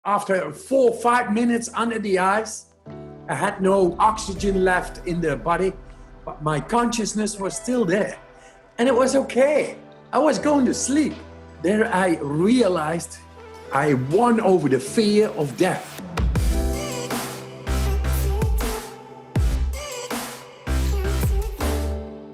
after 4 or 5 minutes under the ice, I had no oxygen left in the body, but my consciousness was still there. And it was okay. I was going to sleep. There I realized I won over the fear of death.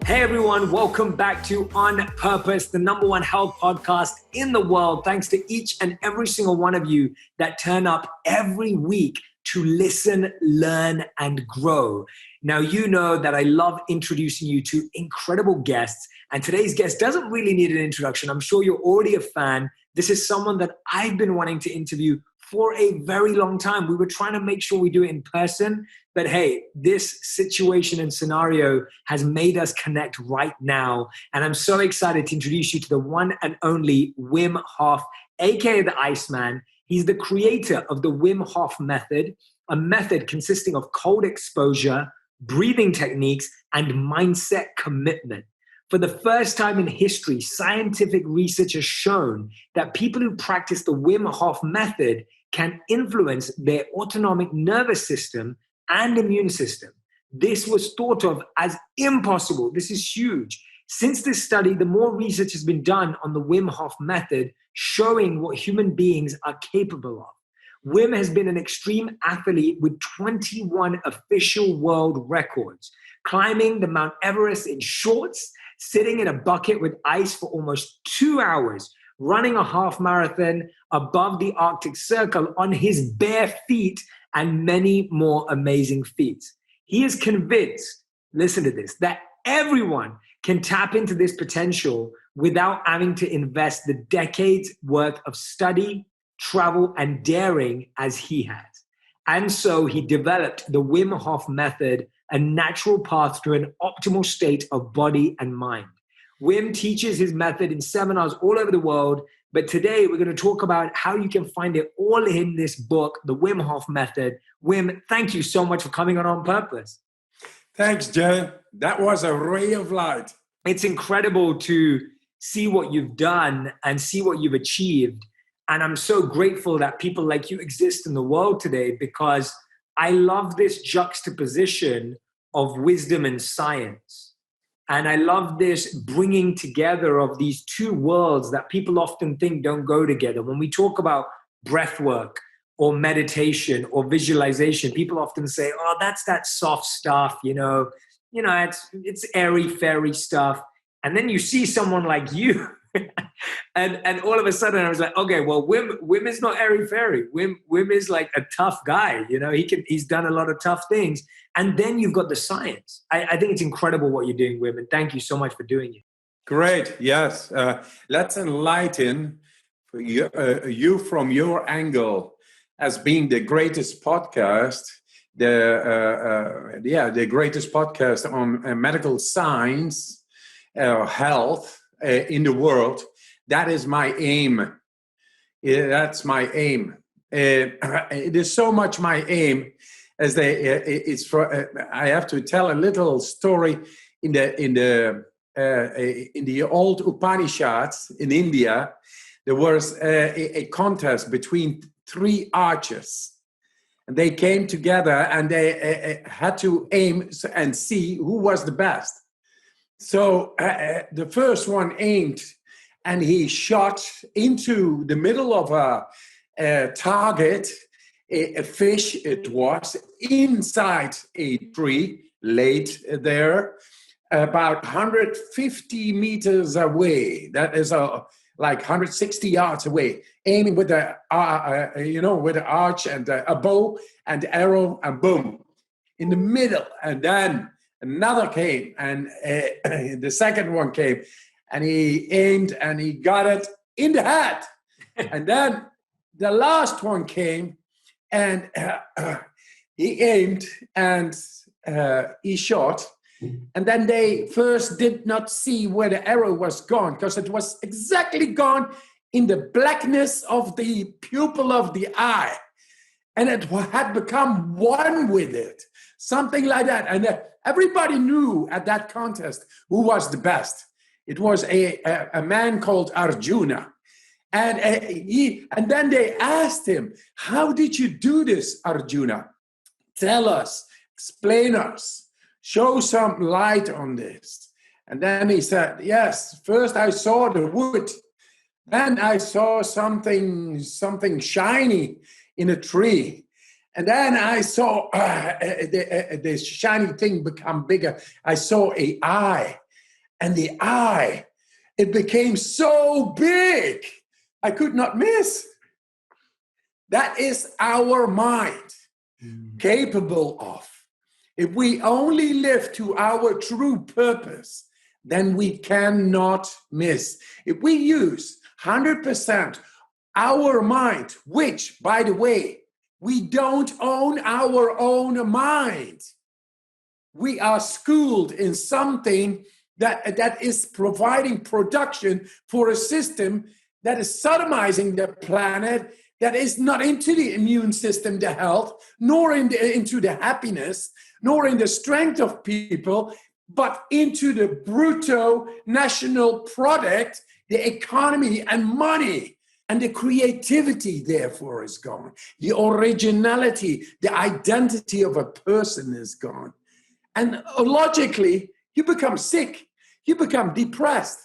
Hey everyone, welcome back to On Purpose, the #1 health podcast in the world. Thanks to each and every single one of you that turn up every week to listen, learn, and grow. Now, you know that I love introducing you to incredible guests, and today's guest doesn't really need an introduction. I'm sure you're already a fan. This is someone that I've been wanting to interview for a very long time. We were trying to make sure we do it in person, but hey, this situation and scenario has made us connect right now. And I'm so excited to introduce you to the one and only Wim Hof, aka the Iceman. He's the creator of the Wim Hof method, a method consisting of cold exposure, breathing techniques, and mindset commitment. For the first time in history, scientific research has shown that people who practice the Wim Hof method can influence their autonomic nervous system and immune system. This was thought of as impossible. This is huge. Since this study, the more research has been done on the Wim Hof method, showing what human beings are capable of. Wim has been an extreme athlete with 21 official world records, climbing the Mount Everest in shorts, sitting in a bucket with ice for almost 2 hours, running a half marathon above the Arctic Circle on his bare feet, and many more amazing feats. He is convinced, listen to this, that everyone can tap into this potential without having to invest the decades worth of study, travel, and daring as he has. And so he developed the Wim Hof method, a natural path to an optimal state of body and mind. Wim teaches his method in seminars all over the world, but today we're going to talk about how you can find it all in this book, The Wim Hof Method. Wim, thank you so much for coming on Purpose. Thanks, Jay. That was a ray of light. It's incredible to see what you've done and see what you've achieved. And I'm so grateful that people like you exist in the world today, because I love this juxtaposition of wisdom and science. And I love this bringing together of these two worlds that people often think don't go together. When we talk about breath work or meditation or visualization, people often say, oh, that's that soft stuff, it's airy-fairy stuff. And then you see someone like you, and all of a sudden I was like, okay, well, Wim is not airy-fairy. Wim is like a tough guy. He's done a lot of tough things. And then you've got the science. I think it's incredible what you're doing, Wim, and thank you so much for doing it. Great, yes. Let's enlighten you from your angle as being the greatest podcast, the greatest podcast on medical science, health in the world. That is my aim. That's my aim. It is so much my aim as I have to tell a little story in the old Upanishads in India. There was a contest between 3 archers, and they came together and they had to aim and see who was the best. So the first one aimed, and he shot into the middle of a target, a fish it was, inside a tree, laid there, about 150 meters away. That is like 160 yards away, aiming with the arch and a bow and arrow, and boom, in the middle. And then another came, and the second one came, and he aimed and he got it in the head. And then the last one came, and he aimed and he shot. And then they first did not see where the arrow was gone, because it was exactly gone in the blackness of the pupil of the eye. And it had become one with it, something like that. And everybody knew at that contest who was the best. It was a man called Arjuna. And then they asked him, how did you do this, Arjuna? Tell us, explain us, show some light on this. And then he said, yes, first I saw the wood. Then I saw something shiny in a tree. And then I saw the shiny thing become bigger. I saw an eye. And the eye, it became so big, I could not miss. That is our mind capable of. If we only live to our true purpose, then we cannot miss. If we use 100% our mind, which, by the way, we don't own our own mind. We are schooled in something that is providing production for a system that is sodomizing the planet, that is not into the immune system, the health, nor into the happiness, nor in the strength of people, but into the brutto national product, the economy and money. And the creativity, therefore, is gone. The originality, the identity of a person is gone. And logically, you become sick. You become depressed.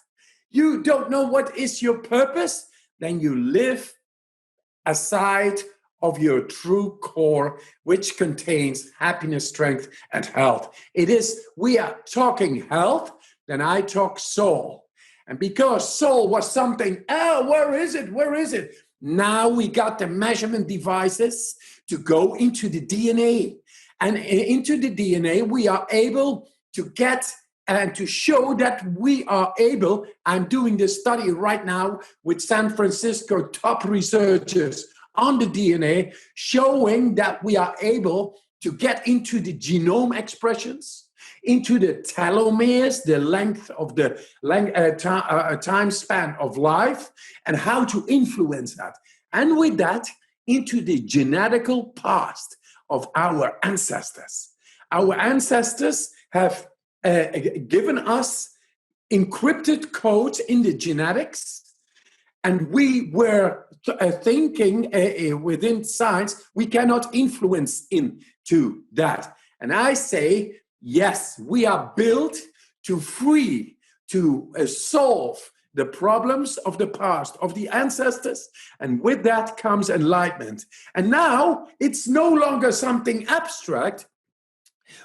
You don't know what is your purpose. Then you live aside of your true core, which contains happiness, strength, and health. We are talking health, then I talk soul. And because soul was something, where is it? Where is it? Now we got the measurement devices to go into the DNA. And into the DNA, we are able to get and to show that we are able. I'm doing this study right now with San Francisco top researchers on the DNA, showing that we are able to get into the genome expressions, into the telomeres, the length of the time span of life, and how to influence that. And with that, into the genetical past of our ancestors. Our ancestors have given us encrypted codes in the genetics, and we were thinking within science, we cannot influence into that. And I say, yes, we are built to solve the problems of the past, of the ancestors, and with that comes enlightenment. And now it's no longer something abstract.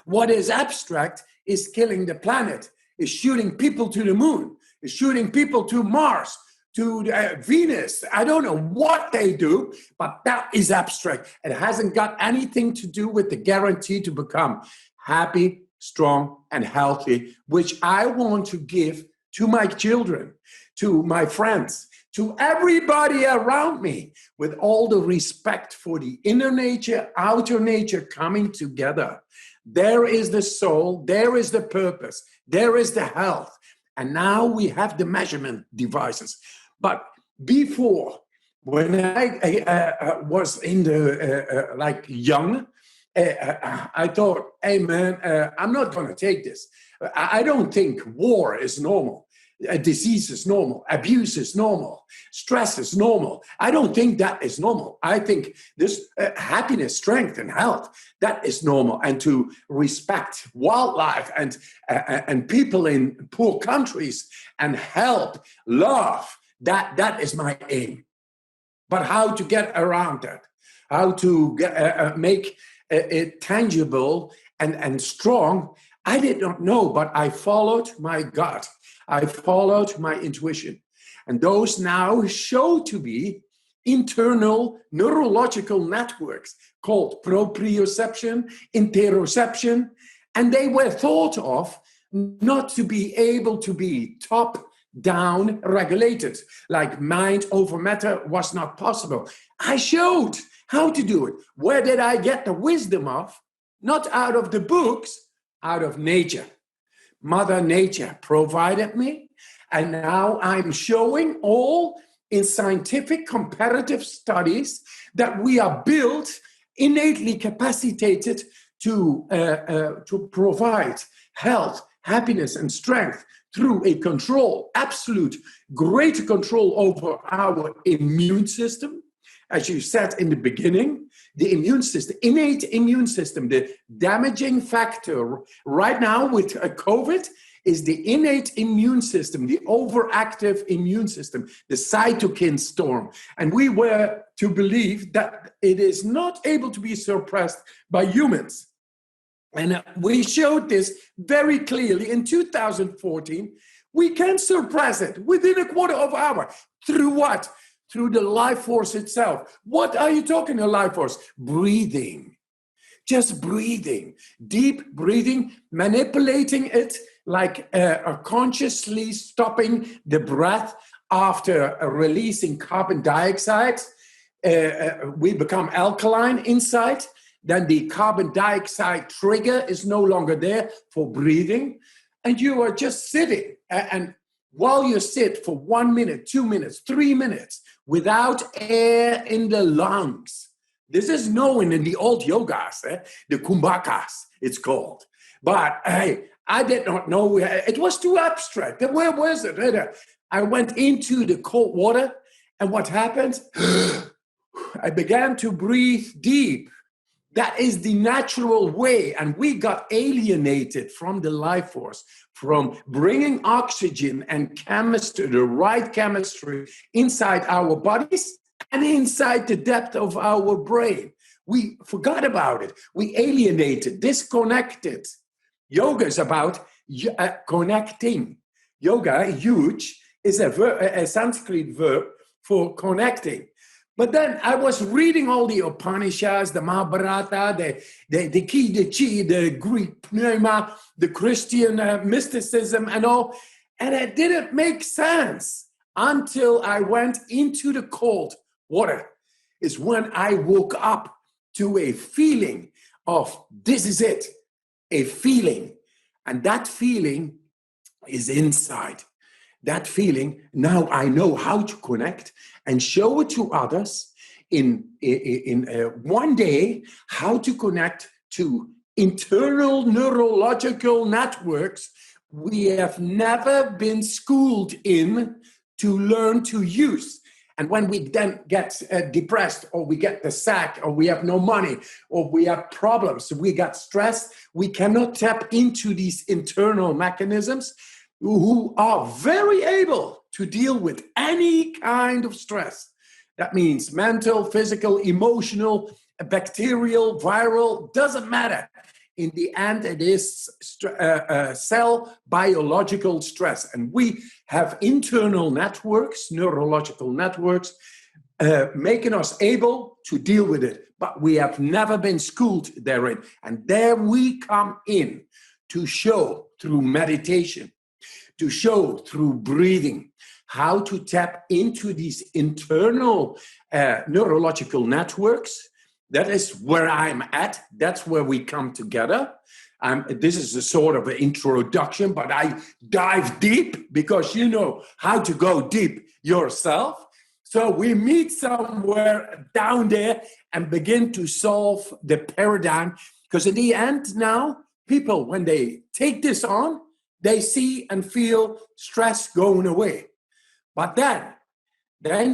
What is abstract is killing the planet, is shooting people to the moon, is shooting people to Mars, to Venus. I don't know what they do, but that is abstract. It hasn't got anything to do with the guarantee to become happy, strong, and healthy, which I want to give to my children, to my friends, to everybody around me, with all the respect for the inner nature, outer nature coming together. There is the soul, there is the purpose, there is the health. And now we have the measurement devices. But before, when I was in the young, I thought, hey man, I'm not going to take this. I don't think war is normal. Disease is normal. Abuse is normal. Stress is normal. I don't think that is normal. I think this happiness, strength, and health, that is normal. And to respect wildlife and people in poor countries and help, love, that is my aim. But how to get around that? How to make it tangible and strong? I did not know, but I followed my gut. I followed my intuition. And those now show to be internal neurological networks called proprioception, interoception, and they were thought of not to be able to be top-down regulated, like mind over matter was not possible. I showed how to do it. Where did I get the wisdom of? Not out of the books, out of nature. Mother Nature provided me, and now I'm showing all in scientific comparative studies that we are built, innately capacitated to provide health, happiness, and strength through a control, absolute great control over our immune system. As you said in the beginning, the immune system, innate immune system, the damaging factor right now with COVID is the innate immune system, the overactive immune system, the cytokine storm. And we were to believe that it is not able to be suppressed by humans. And we showed this very clearly in 2014. We can suppress it within a quarter of an hour. Through what? Through the life force itself. What are you talking about, life force? Breathing. Just breathing. Deep breathing, manipulating it like consciously stopping the breath after releasing carbon dioxide. We become alkaline inside. Then the carbon dioxide trigger is no longer there for breathing. And you are just sitting. And while you sit for 1 minute, 2 minutes, 3 minutes, without air in the lungs. This is known in the old yogas, the kumbhakas, it's called. But hey, I did not know. It was too abstract. Where was it? I went into the cold water, and what happened? I began to breathe deep. That is the natural way. And we got alienated from the life force, from bringing oxygen and chemistry, the right chemistry inside our bodies and inside the depth of our brain. We forgot about it. We alienated, disconnected. Yoga is about connecting. Yoga, huge, is a Sanskrit verb for connecting. But then I was reading all the Upanishads, the Mahabharata, the Ki, the Chi, the Greek pneuma, the Christian mysticism and all. And it didn't make sense until I went into the cold water. Is when I woke up to a feeling of this is it, a feeling. And that feeling is inside. That feeling, now I know how to connect and show it to others in one day, how to connect to internal neurological networks we have never been schooled in to learn to use. And when we then get depressed, or we get the sack, or we have no money, or we have problems, we got stressed, we cannot tap into these internal mechanisms who are very able to deal with any kind of stress. That means mental, physical, emotional, bacterial, viral, doesn't matter. In the end, it is cell biological stress. And we have internal networks, neurological networks, making us able to deal with it. But we have never been schooled therein. And there we come in to show through meditation, to show through breathing, how to tap into these internal neurological networks. That is where I'm at. That's where we come together. This is a sort of an introduction, but I dive deep because you know how to go deep yourself. So we meet somewhere down there and begin to solve the paradigm. Because in the end now, people, when they take this on, they see and feel stress going away. But then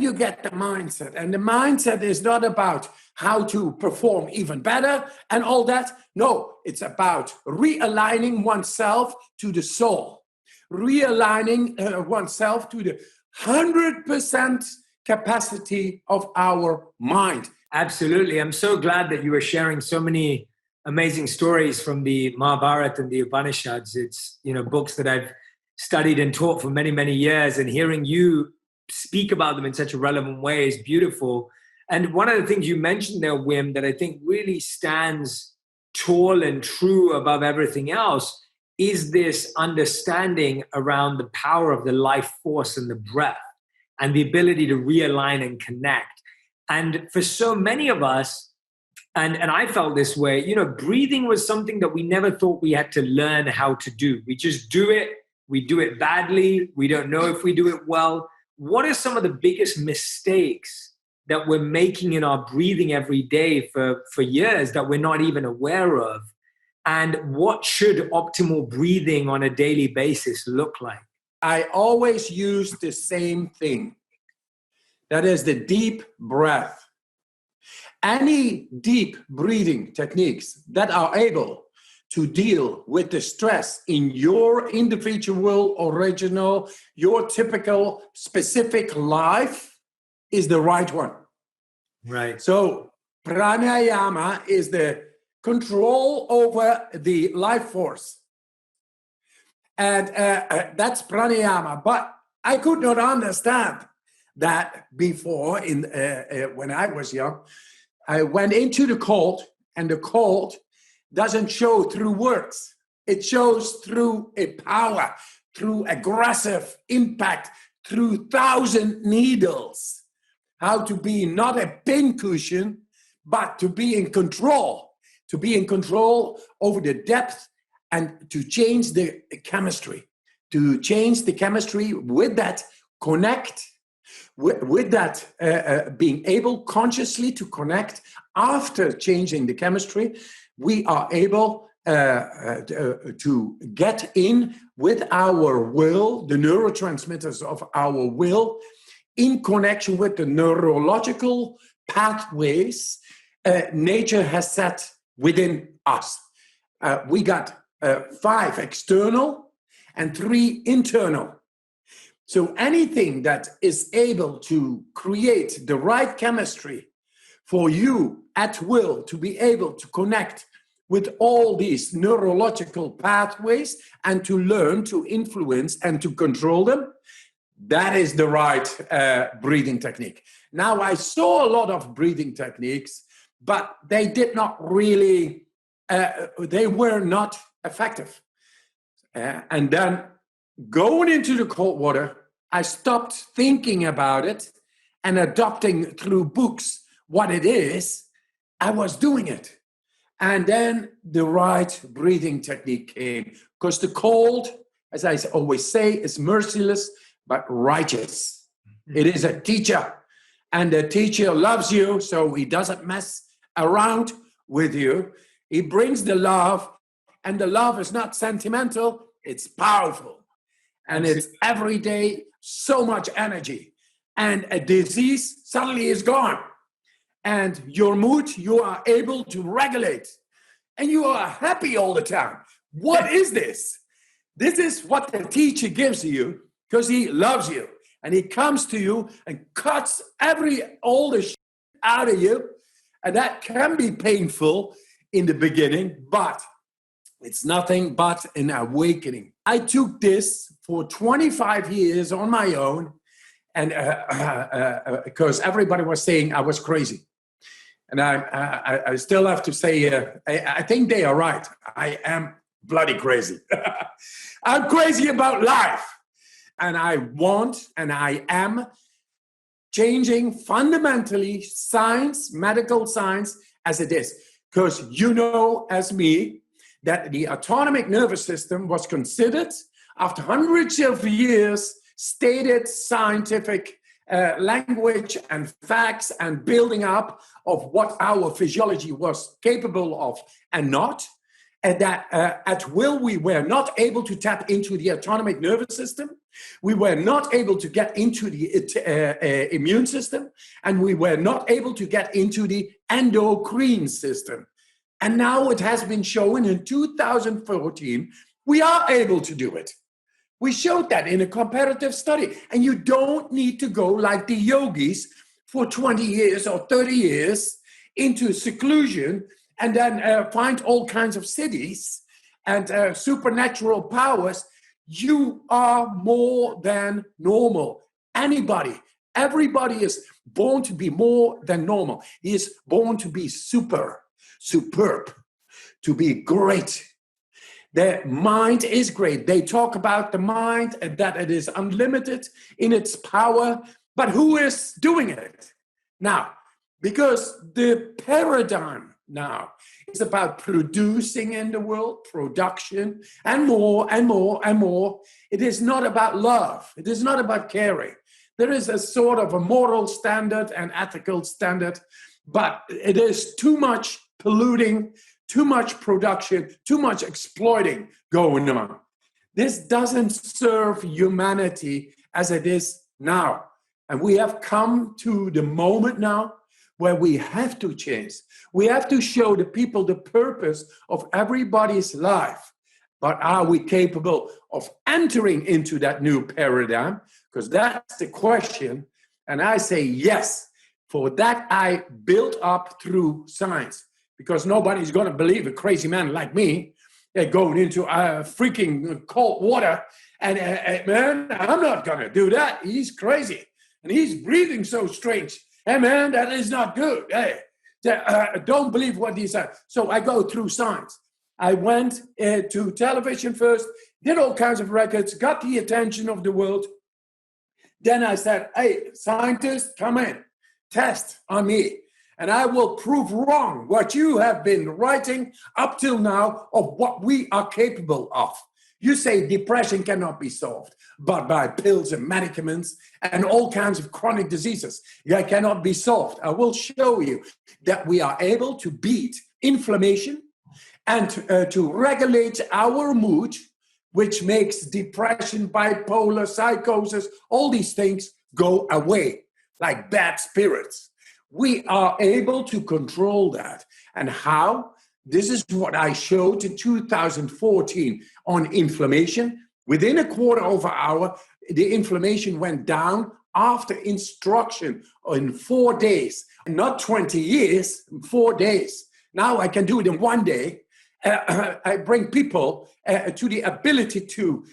you get the mindset. And the mindset is not about how to perform even better and all that. No, it's about realigning oneself to the soul. Realigning oneself to the 100% capacity of our mind. Absolutely. I'm so glad that you were sharing so many amazing stories from the Mahabharata and the Upanishads. It's, books that I've studied and taught for many, many years, and hearing you speak about them in such a relevant way is beautiful. And one of the things you mentioned there, Wim, that I think really stands tall and true above everything else is this understanding around the power of the life force and the breath and the ability to realign and connect. And for so many of us, and I felt this way, breathing was something that we never thought we had to learn how to do. We just do it. We do it badly. We don't know if we do it well. What are some of the biggest mistakes that we're making in our breathing every day for years that we're not even aware of? And what should optimal breathing on a daily basis look like? I always use the same thing. That is the deep breath. Any deep breathing techniques that are able to deal with the stress in your individual, original, your typical, specific life is the right one. Right. So pranayama is the control over the life force. And that's pranayama. But I could not understand that before when I was young. I went into the cold, and the cold doesn't show through words. It shows through a power, through aggressive impact, through 1,000 needles. How to be not a pincushion, but to be in control. To be in control over the depth and to change the chemistry. To change the chemistry with that connect. With that, being able consciously to connect after changing the chemistry, we are able to get in with our will, the neurotransmitters of our will, in connection with the neurological pathways nature has set within us. We got 5 external and 3 internal. So anything that is able to create the right chemistry for you at will to be able to connect with all these neurological pathways and to learn to influence and to control them, that is the right breathing technique. Now, I saw a lot of breathing techniques, but they did not really, they were not effective. And then going into the cold water, I stopped thinking about it and adopting through books what it is. I was doing it. And then the right breathing technique came. Because the cold, as I always say, is merciless but righteous. It is a teacher. And the teacher loves you, so he doesn't mess around with you. He brings the love, and the love is not sentimental, it's powerful. And it's every day, so much energy. And a disease suddenly is gone. And your mood, you are able to regulate. And you are happy all the time. What is this? This is what the teacher gives you because he loves you. And he comes to you and cuts all the shit out of you. And that can be painful in the beginning, but it's nothing but an awakening. I took this for 25 years on my own, and because everybody was saying I was crazy. And I still have to say, I think they are right. I am bloody crazy. I'm crazy about life. And I want, and I am changing fundamentally science, medical science as it is. Because you know, as me, that the autonomic nervous system was considered, after hundreds of years, stated scientific language and facts and building up of what our physiology was capable of and not, and that at will we were not able to tap into the autonomic nervous system, we were not able to get into the immune system, and we were not able to get into the endocrine system. And now it has been shown in 2014, we are able to do it. We showed that in a comparative study. And you don't need to go like the yogis for 20 years or 30 years into seclusion and then find all kinds of cities and supernatural powers. You are more than normal. Everybody is born to be more than normal. He is born to be superb, to be great. Their mind is great. They talk about the mind and that it is unlimited in its power, but who is doing it? Now, because the paradigm now is about producing in the world, production, and more and more and more. It is not about love. It is not about caring. There is a sort of a moral standard and ethical standard, but it is too much polluting, too much production, too much exploiting going on. This doesn't serve humanity as it is now. And we have come to the moment now where we have to change. We have to show the people the purpose of everybody's life. But are we capable of entering into that new paradigm? Because that's the question. And I say yes. For that, I built up through science. Because nobody's going to believe a crazy man like me going into freaking cold water. And man, I'm not going to do that. He's crazy. And he's breathing so strange. Hey, man, that is not good. Hey, don't believe what he said. So I go through science. I went to television first, did all kinds of records, got the attention of the world. Then I said, hey, scientists, come in, test on me. And I will prove wrong what you have been writing up till now of what we are capable of. You say depression cannot be solved, but by pills and medicaments and all kinds of chronic diseases. That cannot be solved. I will show you that we are able to beat inflammation and to regulate our mood, which makes depression, bipolar, psychosis, all these things go away like bad spirits. We are able to control that. And how? This is what I showed in 2014 on inflammation. Within a quarter of an hour, the inflammation went down after instruction in 4 days. Not 20 years, 4 days. Now I can do it in 1 day. I bring people to the ability to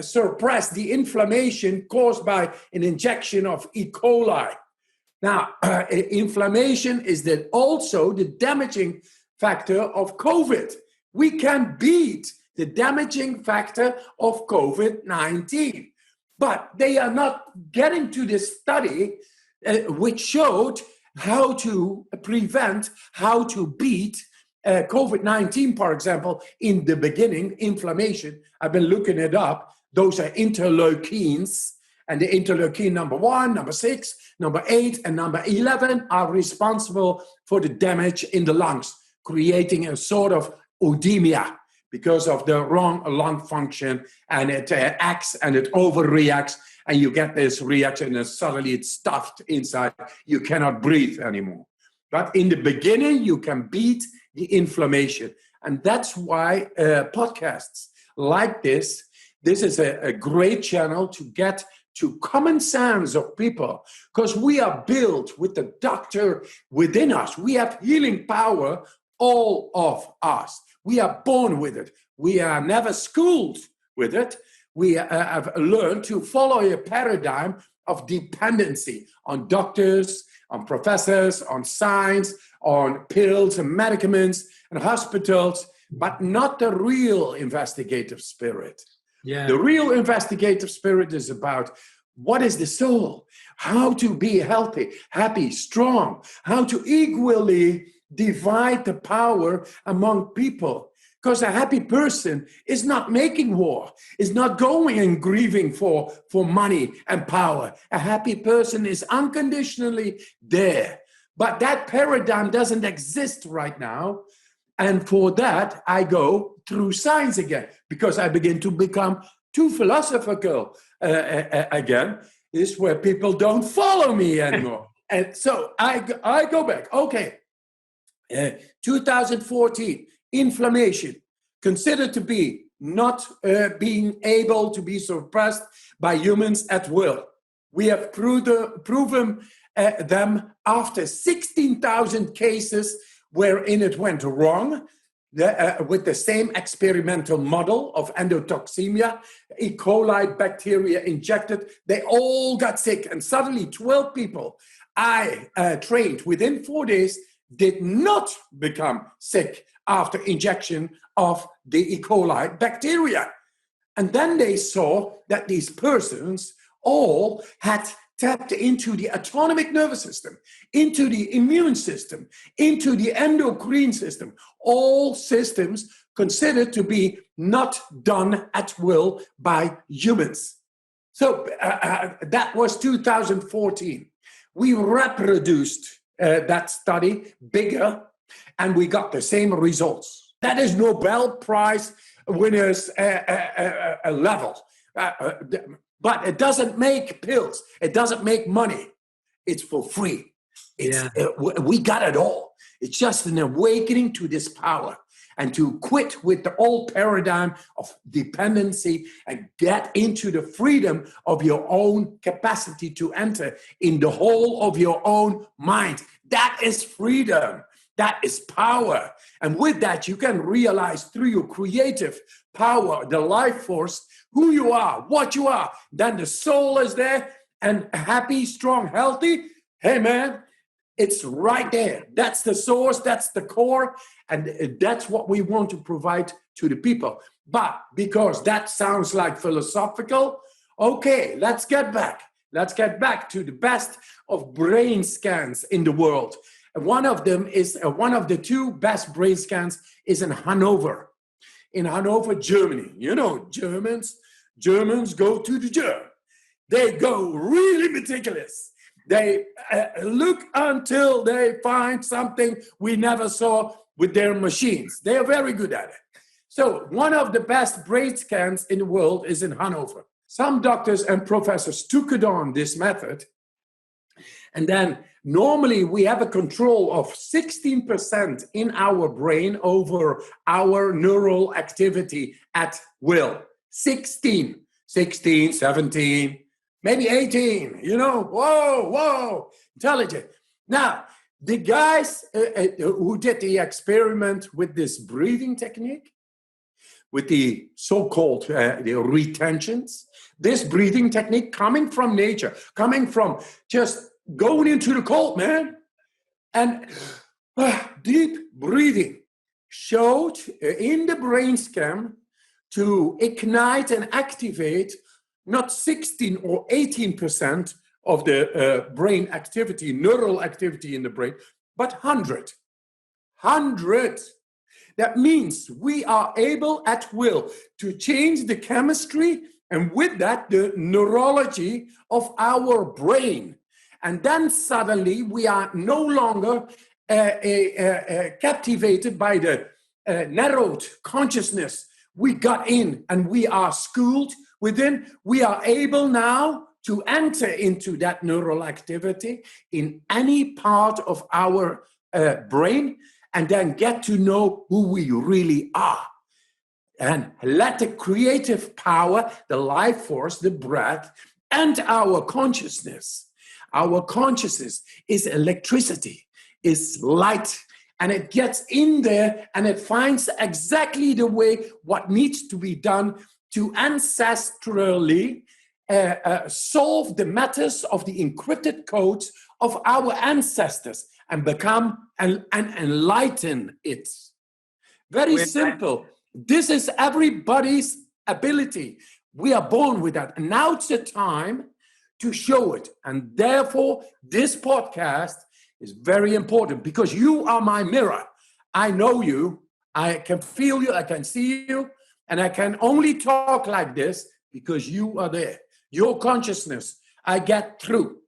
suppress the inflammation caused by an injection of E. coli. Now, inflammation is also the damaging factor of COVID. We can beat the damaging factor of COVID-19. But they are not getting to this study which showed how to prevent, how to beat COVID-19, for example, in the beginning, inflammation. I've been looking it up. Those are interleukins. And the interleukin number 1, number 6, number 8, and number 11 are responsible for the damage in the lungs, creating a sort of edema because of the wrong lung function. And it acts and it overreacts. And you get this reaction and suddenly it's stuffed inside. You cannot breathe anymore. But in the beginning, you can beat the inflammation. And that's why podcasts like this is a great channel to get to common sense of people, because we are built with the doctor within us. We have healing power, all of us. We are born with it. We are never schooled with it. We have learned to follow a paradigm of dependency on doctors, on professors, on science, on pills and medicaments and hospitals, but not the real investigative spirit. Yeah. The real investigative spirit is about what is the soul, how to be healthy, happy, strong, how to equally divide the power among people. Because a happy person is not making war, is not going and grieving for money and power. A happy person is unconditionally there. But that paradigm doesn't exist right now. And for that, I go through science again, because I begin to become too philosophical again. This is where people don't follow me anymore. And so I go back. Okay, 2014, inflammation, considered to be not being able to be suppressed by humans at will. We have proven them after 16,000 cases wherein it went wrong, with the same experimental model of endotoxemia, E. coli bacteria injected. They all got sick, and suddenly 12 people I trained within 4 days did not become sick after injection of the E. coli bacteria. And then they saw that these persons all had tapped into the autonomic nervous system, into the immune system, into the endocrine system, all systems considered to be not done at will by humans. So that was 2014. We reproduced that study bigger, and we got the same results. That is Nobel Prize winners level. But it doesn't make pills. It doesn't make money. It's for free. We got it all. It's just an awakening to this power and to quit with the old paradigm of dependency and get into the freedom of your own capacity to enter in the whole of your own mind. That is freedom. That is power. And with that, you can realize through your creative power, the life force, who you are, what you are. Then the soul is there and happy, strong, healthy. Hey, man, it's right there. That's the source. That's the core. And that's what we want to provide to the people. But because that sounds like philosophical, okay, let's get back. Let's get back to the best of brain scans in the world. One of them is one of the two best brain scans is in Hanover. In Hanover, Germany. You know, Germans go to the gym. They go really meticulous. They look until they find something we never saw with their machines. They are very good at it. So one of the best brain scans in the world is in Hanover. Some doctors and professors took it on this method. And then normally we have a control of 16% in our brain over our neural activity at will. 16, 17, maybe 18, whoa, intelligent. Now, the guys who did the experiment with this breathing technique, with the so-called the retentions, this breathing technique coming from nature, coming from just going into the cold, man, and deep breathing showed in the brain scan to ignite and activate not 16 or 18% of the brain activity, neural activity in the brain, but 100. That means we are able at will to change the chemistry and with that, the neurology of our brain. And then suddenly we are no longer captivated by the narrowed consciousness we got in and we are schooled within. We are able now to enter into that neural activity in any part of our brain and then get to know who we really are. And let the creative power, the life force, the breath, and our consciousness is electricity, is light, and it gets in there and it finds exactly the way what needs to be done to ancestrally solve the matters of the encrypted codes of our ancestors and become and enlighten it. Very simple. This is everybody's ability. We are born with that. And now it's the time to show it. And therefore, this podcast is very important because you are my mirror. I know you. I can feel you. I can see you. And I can only talk like this because you are there. Your consciousness, I get through.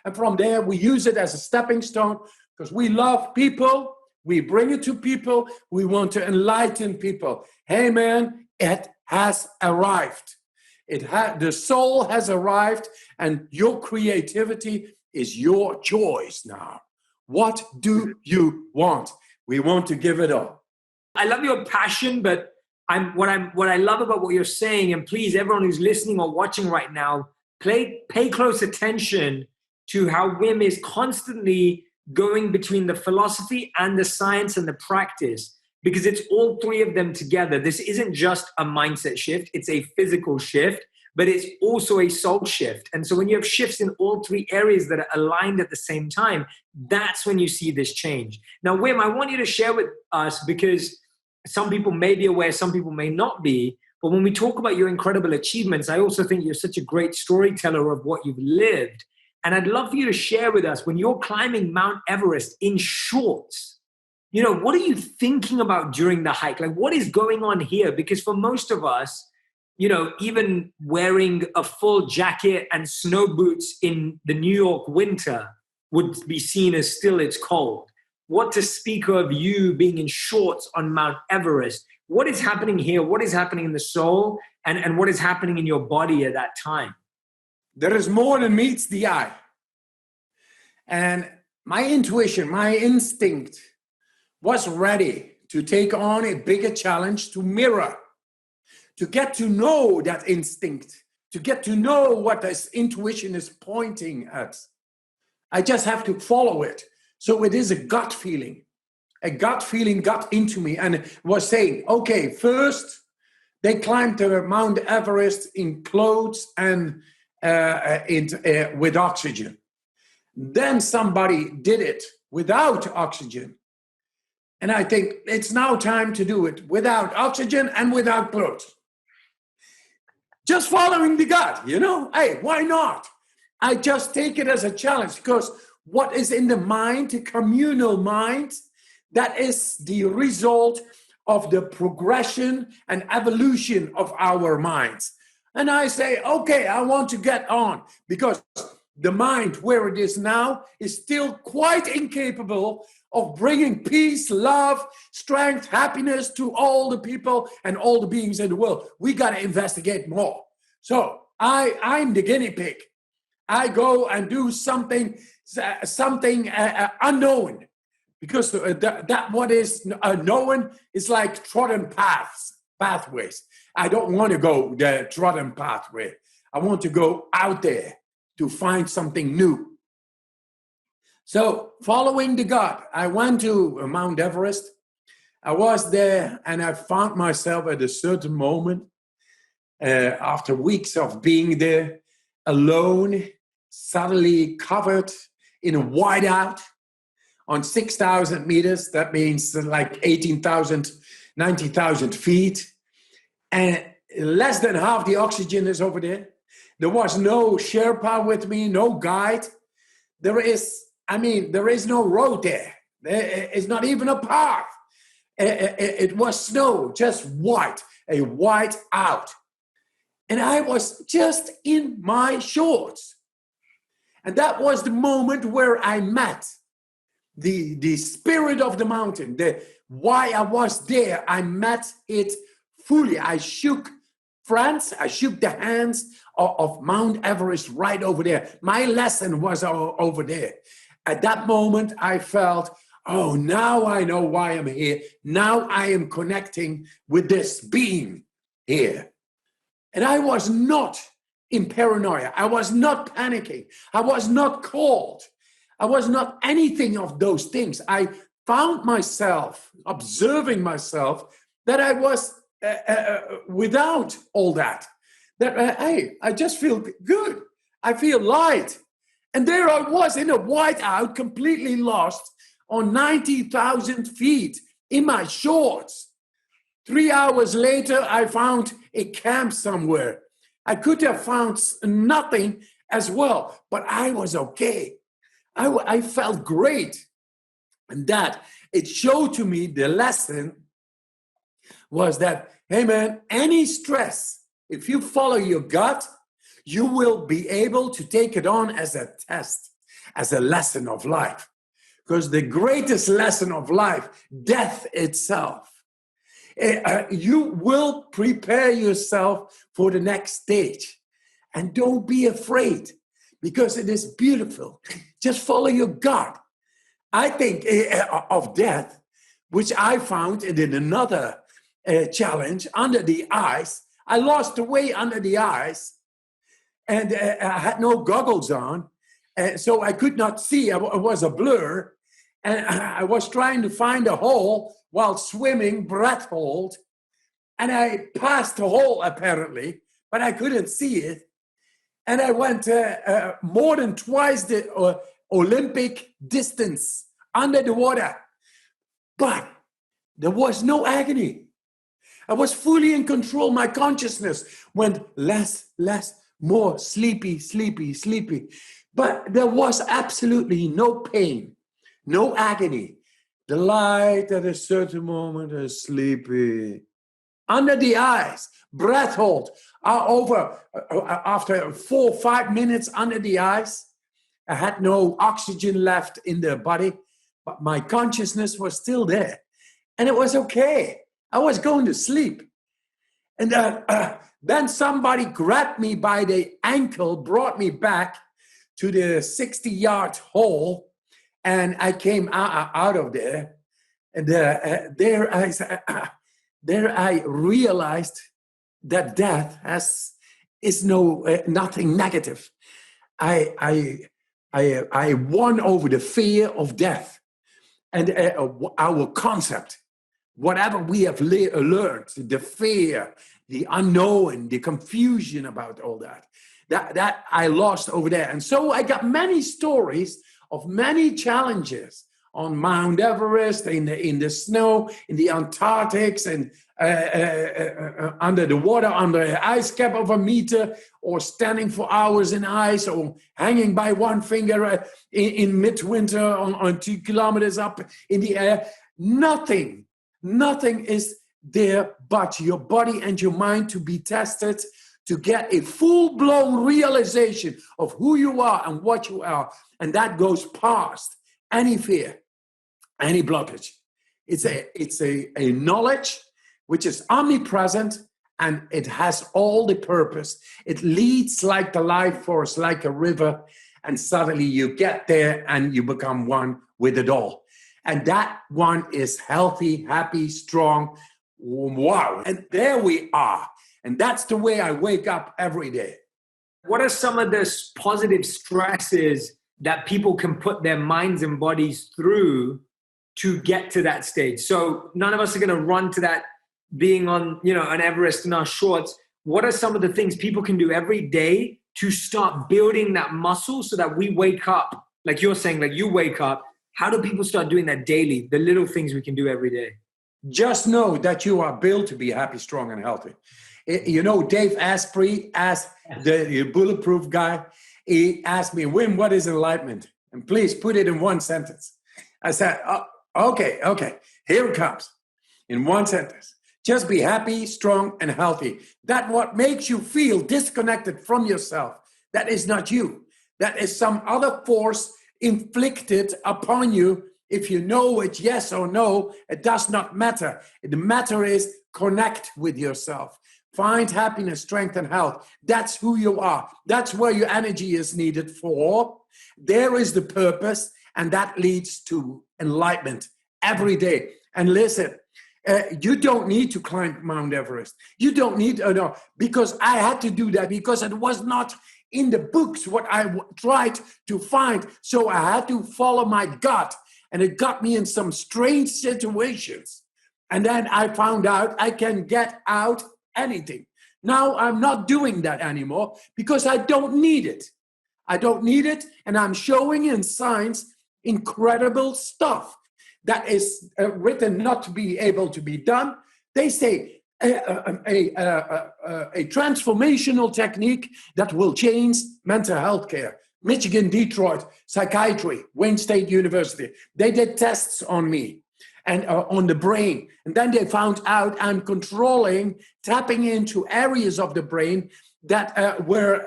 And from there, we use it as a stepping stone because we love people. We bring it to people. We want to enlighten people. Hey, man, it has arrived. The soul has arrived, and your creativity is your choice now. What do you want? We want to give it all. I love your passion, but what I love about what you're saying, and please, everyone who's listening or watching right now, pay close attention to how Wim is constantly going between the philosophy and the science and the practice, because it's all three of them together. This isn't just a mindset shift, it's a physical shift, but it's also a soul shift. And so when you have shifts in all three areas that are aligned at the same time, that's when you see this change. Now, Wim, I want you to share with us, because some people may be aware, some people may not be, but when we talk about your incredible achievements, I also think you're such a great storyteller of what you've lived. And I'd love for you to share with us, when you're climbing Mount Everest in shorts, what are you thinking about during the hike? Like, what is going on here? Because for most of us, even wearing a full jacket and snow boots in the New York winter would be seen as still it's cold. What to speak of you being in shorts on Mount Everest? what is happening here? What is happening in the soul? And what is happening in your body at that time? There is more than meets the eye. And my intuition, my instinct was ready to take on a bigger challenge, to mirror, to get to know that instinct, to get to know what this intuition is pointing at. I just have to follow it. So it is a gut feeling. A gut feeling got into me and was saying, okay, first they climbed to Mount Everest in clothes and with oxygen. Then somebody did it without oxygen. And I think it's now time to do it without oxygen and without clothes. Just following the gut, Hey, why not? I just take it as a challenge because what is in the mind, the communal mind, that is the result of the progression and evolution of our minds. And I say, okay, I want to get on because the mind where it is now is still quite incapable of bringing peace, love, strength, happiness to all the people and all the beings in the world. We got to investigate more. So I'm the guinea pig. I go and do something unknown, because that what is known is like trodden pathways. I don't want to go the trodden pathway. I want to go out there to find something new. So following the gut, I went to Mount Everest. I was there and I found myself at a certain moment, after weeks of being there, alone, suddenly covered in a whiteout on 6,000 meters. That means like 18,000, 90,000 feet. And less than half the oxygen is over there. There was no Sherpa with me, no guide. There is no road there. There is not even a path. It was snow, just white, a white out. And I was just in my shorts. And that was the moment where I met the spirit of the mountain. Why I was there, I met it fully. I shook the hands of Mount Everest right over there. My lesson was over there. At that moment, I felt, oh, now I know why I'm here. Now I am connecting with this being here. And I was not in paranoia. I was not panicking. I was not cold. I was not anything of those things. I found myself observing myself that I was without all that. Hey, I just feel good. I feel light. And there I was in a whiteout, completely lost on 90,000 feet in my shorts. 3 hours later, I found a camp somewhere. I could have found nothing as well, but I was okay. I felt great. And that it showed to me the lesson was that, hey man, any stress, if you follow your gut, you will be able to take it on as a test, as a lesson of life. Because the greatest lesson of life, death itself, you will prepare yourself for the next stage. And don't be afraid, because it is beautiful. Just follow your gut. I think of death, which I found in another challenge, under the ice. I lost the way under the ice, and I had no goggles on, so I could not see. It was a blur, and I was trying to find a hole while swimming, breath hold, and I passed the hole apparently, but I couldn't see it. And I went more than twice the Olympic distance under the water, but there was no agony. I was fully in control. My consciousness went less, more, sleepy. But there was absolutely no pain, no agony. The light at a certain moment is sleepy. Under the ice, breath hold. After 4 or 5 minutes under the ice, I had no oxygen left in the body, but my consciousness was still there. And it was okay. I was going to sleep. And then somebody grabbed me by the ankle, brought me back to the 60-yard hole, and I came out of there. And there I realized that death is nothing negative. I won over the fear of death, and our concept, whatever we have learned, the fear, the unknown, the confusion about all that I lost over there. And so I got many stories of many challenges on Mount Everest, in the snow, in the Antarctics, and under the water, under an ice cap of a meter, or standing for hours in ice, or hanging by one finger in midwinter on 2 kilometers up in the air. Nothing is there but your body and your mind to be tested, to get a full-blown realization of who you are and what you are. And that goes past any fear, any blockage. It's a knowledge which is omnipresent, and it has all the purpose. It leads like the life force, like a river, and suddenly you get there and you become one with it all. And that one is healthy, happy, strong. Wow. And there we are. And that's the way I wake up every day. What are some of the positive stresses that people can put their minds and bodies through to get to that stage? So none of us are going to run to that being on, an Everest in our shorts. What are some of the things people can do every day to start building that muscle so that we wake up? Like you're saying, like you wake up. How do people start doing that daily? The little things we can do every day. Just know that you are built to be happy, strong, and healthy. Dave Asprey asked the bulletproof guy, he asked me, Wim, what is enlightenment? And please put it in one sentence. I said, okay, here it comes. In one sentence. Just be happy, strong, and healthy. That what makes you feel disconnected from yourself. That is not you. That is some other force inflicted upon you. If you know it, yes or no, it does not matter. The matter is connect with yourself. Find happiness, strength, and health. That's who you are. That's where your energy is needed for. There is the purpose, and that leads to enlightenment every day. And listen, you don't need to climb Mount Everest. You don't need, because I had to do that because it was not in the books what I tried to find. So I had to follow my gut, and it got me in some strange situations. And then I found out I can get out anything. Now I'm not doing that anymore because I don't need it. I don't need it, and I'm showing in science incredible stuff that is written not to be able to be done. They say a transformational technique that will change mental health care. Michigan, Detroit, psychiatry, Wayne State University. They did tests on me and on the brain. And then they found out I'm tapping into areas of the brain that were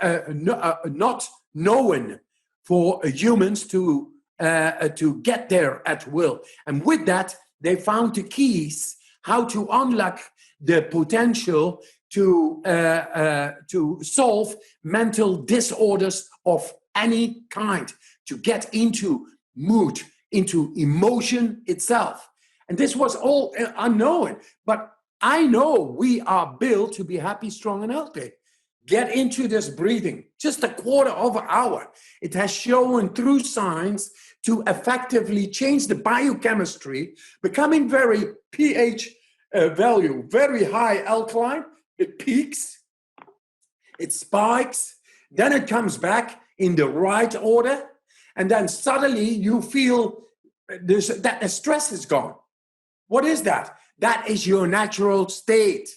not known for humans to get there at will. And with that, they found the keys how to unlock the potential to solve mental disorders of any kind, to get into mood, into emotion itself. And this was all unknown, but I know we are built to be happy, strong, and healthy. Get into this breathing, just a quarter of an hour. It has shown through science to effectively change the biochemistry, becoming very pH value, very high alkaline. It peaks, it spikes, then it comes back in the right order, and then suddenly you feel that the stress is gone. What is that? That is your natural state,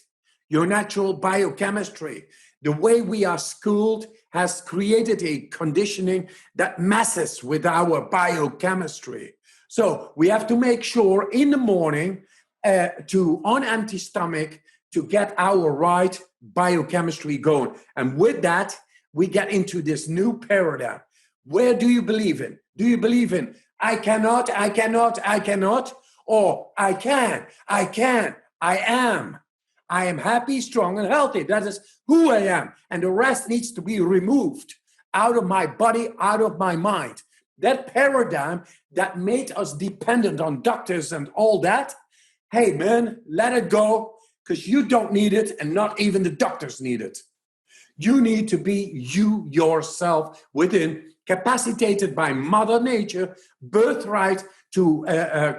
your natural biochemistry. The way we are schooled has created a conditioning that messes with our biochemistry. So we have to make sure in the morning on empty stomach to get our right biochemistry going. And with that, we get into this new paradigm. Where do you believe in? Do you believe in I cannot, or I can, I am. I am happy, strong, and healthy. That is who I am. And the rest needs to be removed out of my body, out of my mind. That paradigm that made us dependent on doctors and all that, hey, man, let it go, because you don't need it, and not even the doctors need it. You need to be you yourself within, capacitated by Mother Nature, birthright to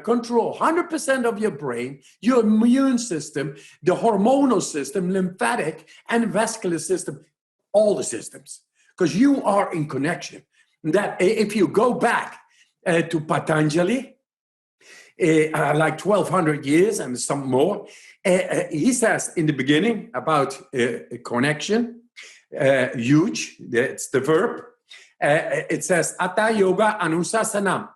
control 100% of your brain, your immune system, the hormonal system, lymphatic and vascular system, all the systems, because you are in connection. That if you go back to Patanjali, like 1200 years and some more, he says in the beginning about connection, huge, that's the verb. It says, Ata yoga anusasanam,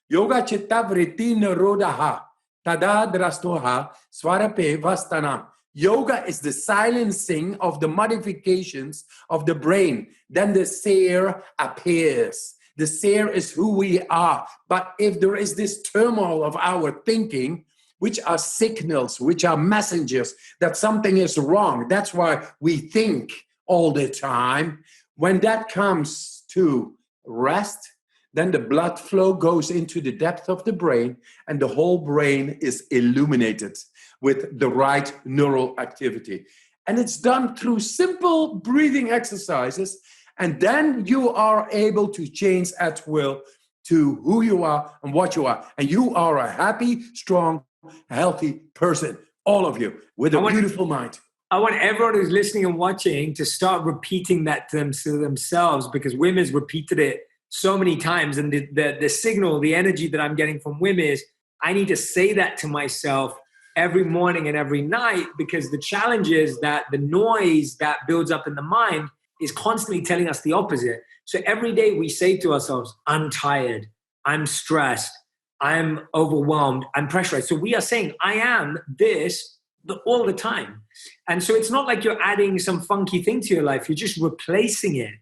yoga chitta vritti narodaha, tada drastoha, swarape vastanam. Yoga is the silencing of the modifications of the brain. Then the seer appears. The seer is who we are. But if there is this turmoil of our thinking, which are signals, which are messengers that something is wrong, that's why we think all the time. When that comes to rest, then the blood flow goes into the depth of the brain, and the whole brain is illuminated with the right neural activity. And it's done through simple breathing exercises. And then you are able to change at will to who you are and what you are. And you are a happy, strong, healthy person, all of you, with a beautiful mind. I want everyone who's listening and watching to start repeating that to themselves, because Wim has repeated it so many times. And the signal, the energy that I'm getting from Wim is I need to say that to myself every morning and every night, because the challenge is that the noise that builds up in the mind is constantly telling us the opposite. So every day we say to ourselves, I'm tired, I'm stressed, I'm overwhelmed, I'm pressurized. So we are saying, I am this all the time. And so it's not like you're adding some funky thing to your life. You're just replacing it.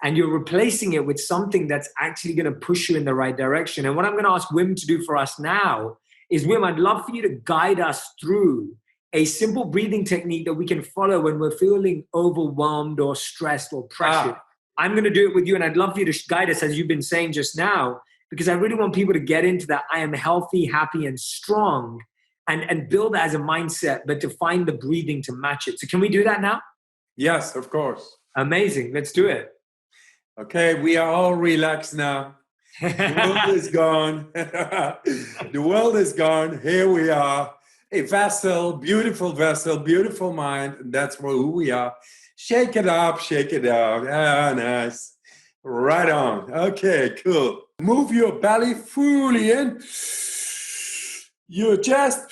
And you're replacing it with something that's actually going to push you in the right direction. And what I'm going to ask Wim to do for us now is, Wim, I'd love for you to guide us through a simple breathing technique that we can follow when we're feeling overwhelmed or stressed or pressured. I'm going to do it with you, and I'd love for you to guide us, as you've been saying just now, because I really want people to get into that I am healthy, happy, and strong, and build that as a mindset, but to find the breathing to match it. So can we do that now? Yes, of course. Amazing. Let's do it. Okay, we are all relaxed now. The world is gone. The world is gone. Here we are. A vessel, beautiful mind. That's who we are. Shake it up, shake it out. Ah, nice. Right on. Okay, cool. Move your belly fully in. Your chest.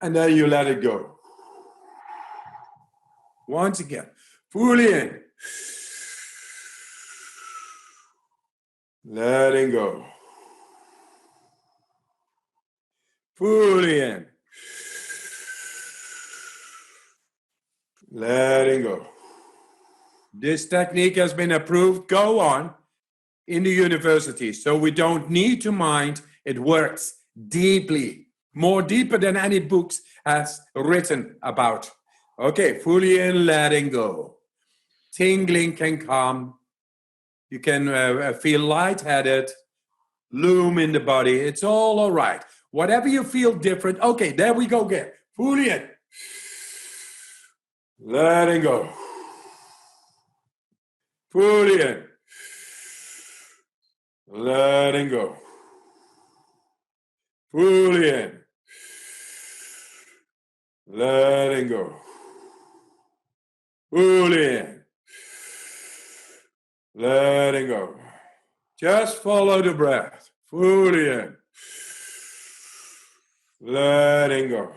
And then you let it go. Once again. Fully in. Letting go. Fully in. Letting go. This technique has been approved, go on, in the university. So we don't need to mind. It works deeply. More deeper than any books has written about. Okay, fully in, letting go. Tingling can come. You can feel lightheaded, loom in the body. It's all right. Whatever you feel different. Okay, there we go again. Fully in. Letting go. Fully in. Letting go. Fully in. Letting go. Fully in. Letting go. Just follow the breath. Fully in. Letting go.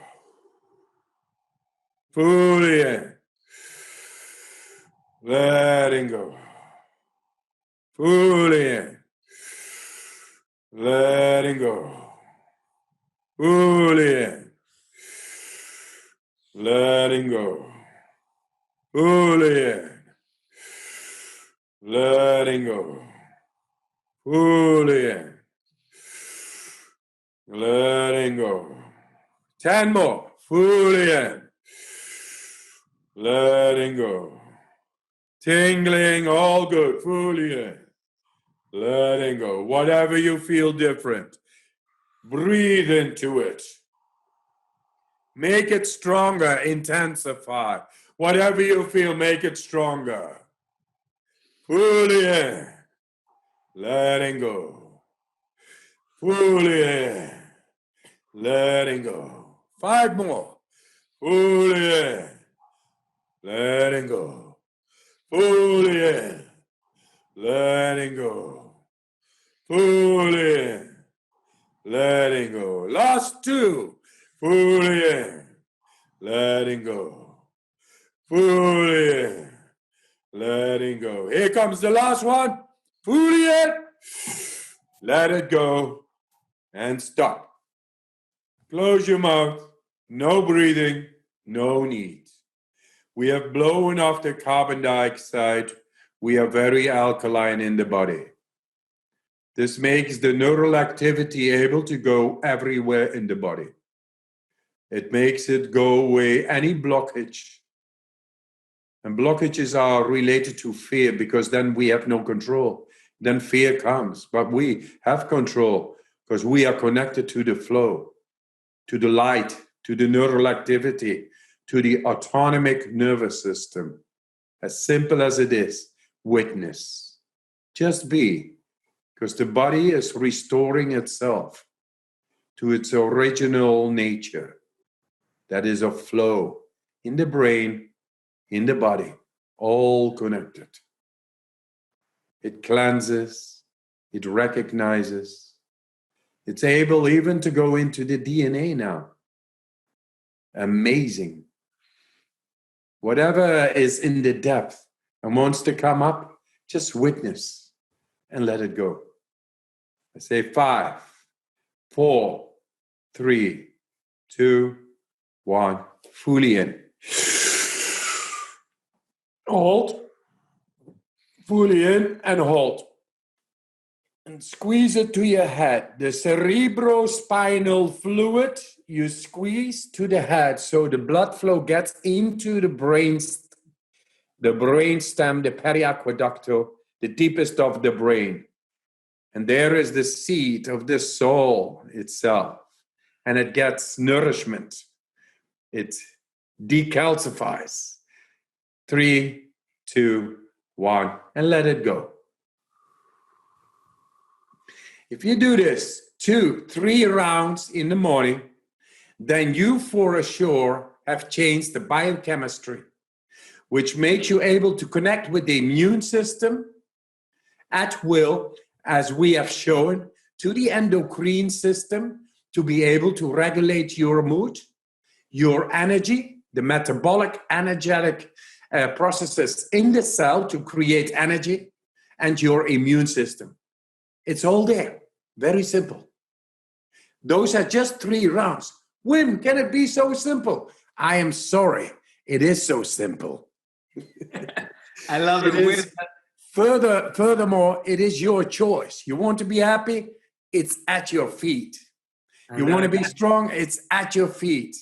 Fully in. Letting go. Fully in. Letting go. Fully in. Letting go. Fully in. Letting go. Fully in. Letting go. 10 more. Fully in. Letting go. Tingling, all good. Fully in. Letting go. Whatever you feel different, breathe into it. Make it stronger, intensify. Whatever you feel, make it stronger. Fully in. Letting go. Fully in. Letting go. 5 more. Fully in. Letting go. Fully in. Letting go. Fully in. Letting go. Last 2. Fully in. Letting go. Fully in. Letting go. Here comes the last one. Fully in. Let it go. And stop. Close your mouth. No breathing. No need. We have blown off the carbon dioxide. We are very alkaline in the body. This makes the neural activity able to go everywhere in the body. It makes it go away any blockage. And blockages are related to fear because then we have no control. Then fear comes. But we have control because we are connected to the flow, to the light, to the neural activity, to the autonomic nervous system. As simple as it is, witness. Just be. Because the body is restoring itself to its original nature. That is of flow in the brain, in the body, all connected. It cleanses, it recognizes. It's able even to go into the DNA now. Amazing. Whatever is in the depth and wants to come up, just witness and let it go. I say 5, 4, 3, 2, 1. Fully in. Hold. Fully in and hold. And squeeze it to your head. The cerebrospinal fluid, you squeeze to the head so the blood flow gets into the brain, the brainstem, the periaqueducto, the deepest of the brain. And there is the seat of the soul itself. And it gets nourishment. It decalcifies. 3, 2, 1, and let it go. If you do this 2, 3 rounds in the morning, then you for sure have changed the biochemistry, which makes you able to connect with the immune system at will, as we have shown, to the endocrine system to be able to regulate your mood, your energy, the metabolic energetic processes in the cell to create energy, and your immune system. It's all there. Very simple. Those are just 3 rounds. Wim, can it be so simple? I am sorry. It is so simple. I love it. Wim. Furthermore, it is your choice. You want to be happy? It's at your feet. You want to be strong? It's at your feet.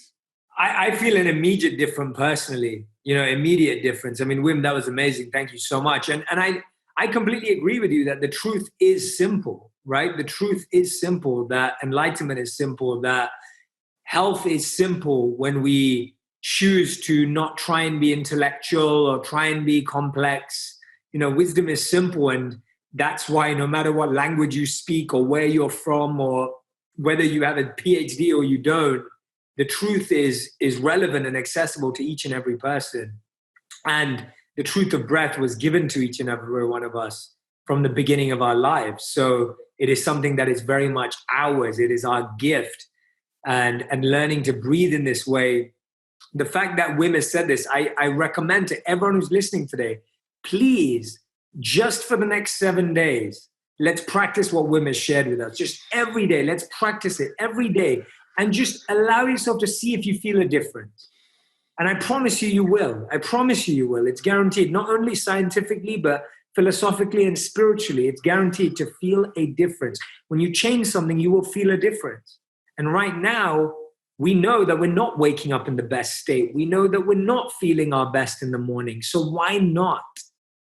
I feel an immediate difference personally, immediate difference. I mean, Wim, that was amazing. Thank you so much. And I completely agree with you that the truth is simple, right? The truth is simple, that enlightenment is simple, that health is simple when we choose to not try and be intellectual or try and be complex. Wisdom is simple, and that's why no matter what language you speak or where you're from or whether you have a PhD or you don't, the truth is relevant and accessible to each and every person. And the truth of breath was given to each and every one of us from the beginning of our lives. So it is something that is very much ours. It is our gift. And learning to breathe in this way, the fact that Wim has said this, I recommend to everyone who's listening today, please, just for the next 7 days, let's practice what Wim has shared with us. Just every day, let's practice it every day. And just allow yourself to see if you feel a difference. And I promise you, you will. I promise you, you will. It's guaranteed, not only scientifically, but philosophically and spiritually. It's guaranteed to feel a difference. When you change something, you will feel a difference. And right now, we know that we're not waking up in the best state. We know that we're not feeling our best in the morning. So why not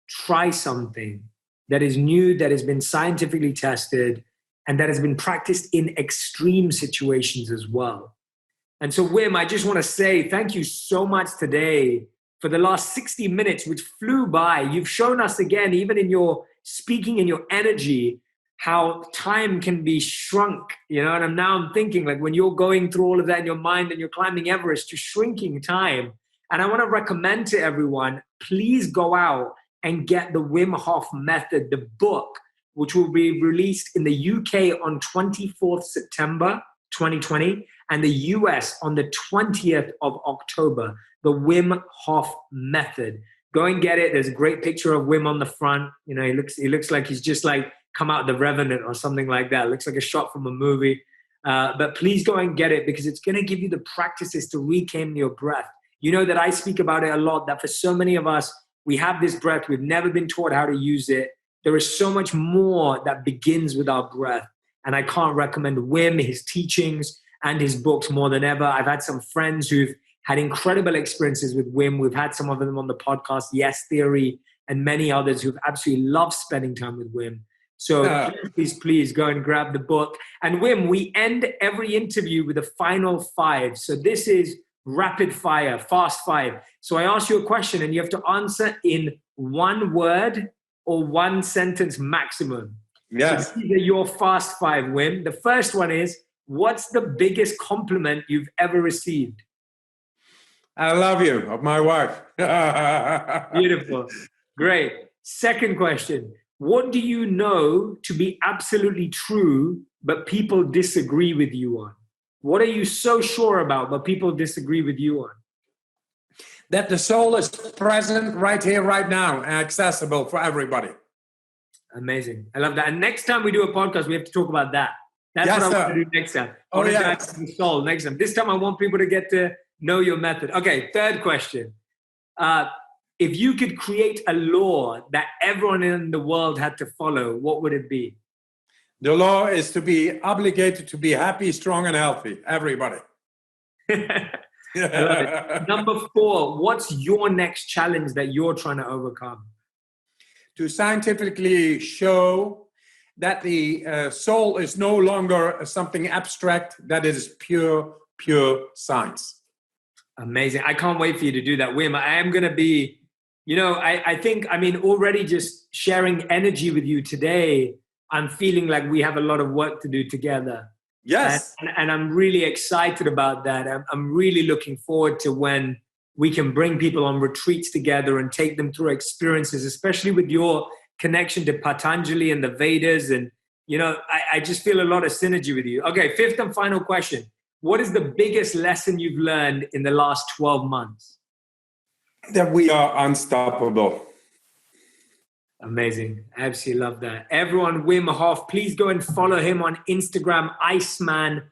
try something that is new, that has been scientifically tested, and that has been practiced in extreme situations as well? And so, Wim, I just want to say thank you so much today for the last 60 minutes, which flew by. You've shown us again, even in your speaking and your energy, how time can be shrunk, you know? And now I'm thinking, like, when you're going through all of that in your mind and you're climbing Everest, you're shrinking time. And I want to recommend to everyone, please go out and get the Wim Hof Method, the book, which will be released in the UK on 24th September 2020 and the US on the 20th of October, the Wim Hof Method. Go and get it. There's a great picture of Wim on the front. You know, he looks like he's just like come out of The Revenant or something like that. It looks like a shot from a movie. But please go and get it, because it's going to give you the practices to reclaim your breath. You know that I speak about it a lot, that for so many of us, we have this breath. We've never been taught how to use it. There is so much more that begins with our breath. And I can't recommend Wim, his teachings, and his books more than ever. I've had some friends who've had incredible experiences with Wim. We've had some of them on the podcast, Yes Theory, and many others who've absolutely loved spending time with Wim. So please go and grab the book. And Wim, we end every interview with a final 5. So this is rapid fire, fast 5. So I ask you a question and you have to answer in 1 word or 1 sentence maximum. Yes. So these are your fast 5, Wim. The first one is, what's the biggest compliment you've ever received? I love you, of my wife. Beautiful. Great. Second question. What do you know to be absolutely true, but people disagree with you on? What are you so sure about, but people disagree with you on? That the soul is present right here, right now, and accessible for everybody. Amazing. I love that. And next time we do a podcast, we have to talk about that. That's what I want to do next time. I want to dive into the soul next time. This time I want people to get to know your method. Okay, third question. If you could create a law that everyone in the world had to follow, what would it be? The law is to be obligated to be happy, strong, and healthy. Everybody. I love it. Number 4, what's your next challenge that you're trying to overcome? To scientifically show that the soul is no longer something abstract, that is pure science. Amazing. I can't wait for you to do that, Wim. I am going to be, I think, already just sharing energy with you today, I'm feeling like we have a lot of work to do together. Yes. And I'm really excited about that. I'm really looking forward to when we can bring people on retreats together and take them through experiences, especially with your connection to Patanjali and the Vedas. And, I just feel a lot of synergy with you. Okay, 5th and final question. What is the biggest lesson you've learned in the last 12 months? That we are unstoppable. Amazing. I absolutely love that. Everyone, Wim Hof, please go and follow him on Instagram, Iceman_Hof.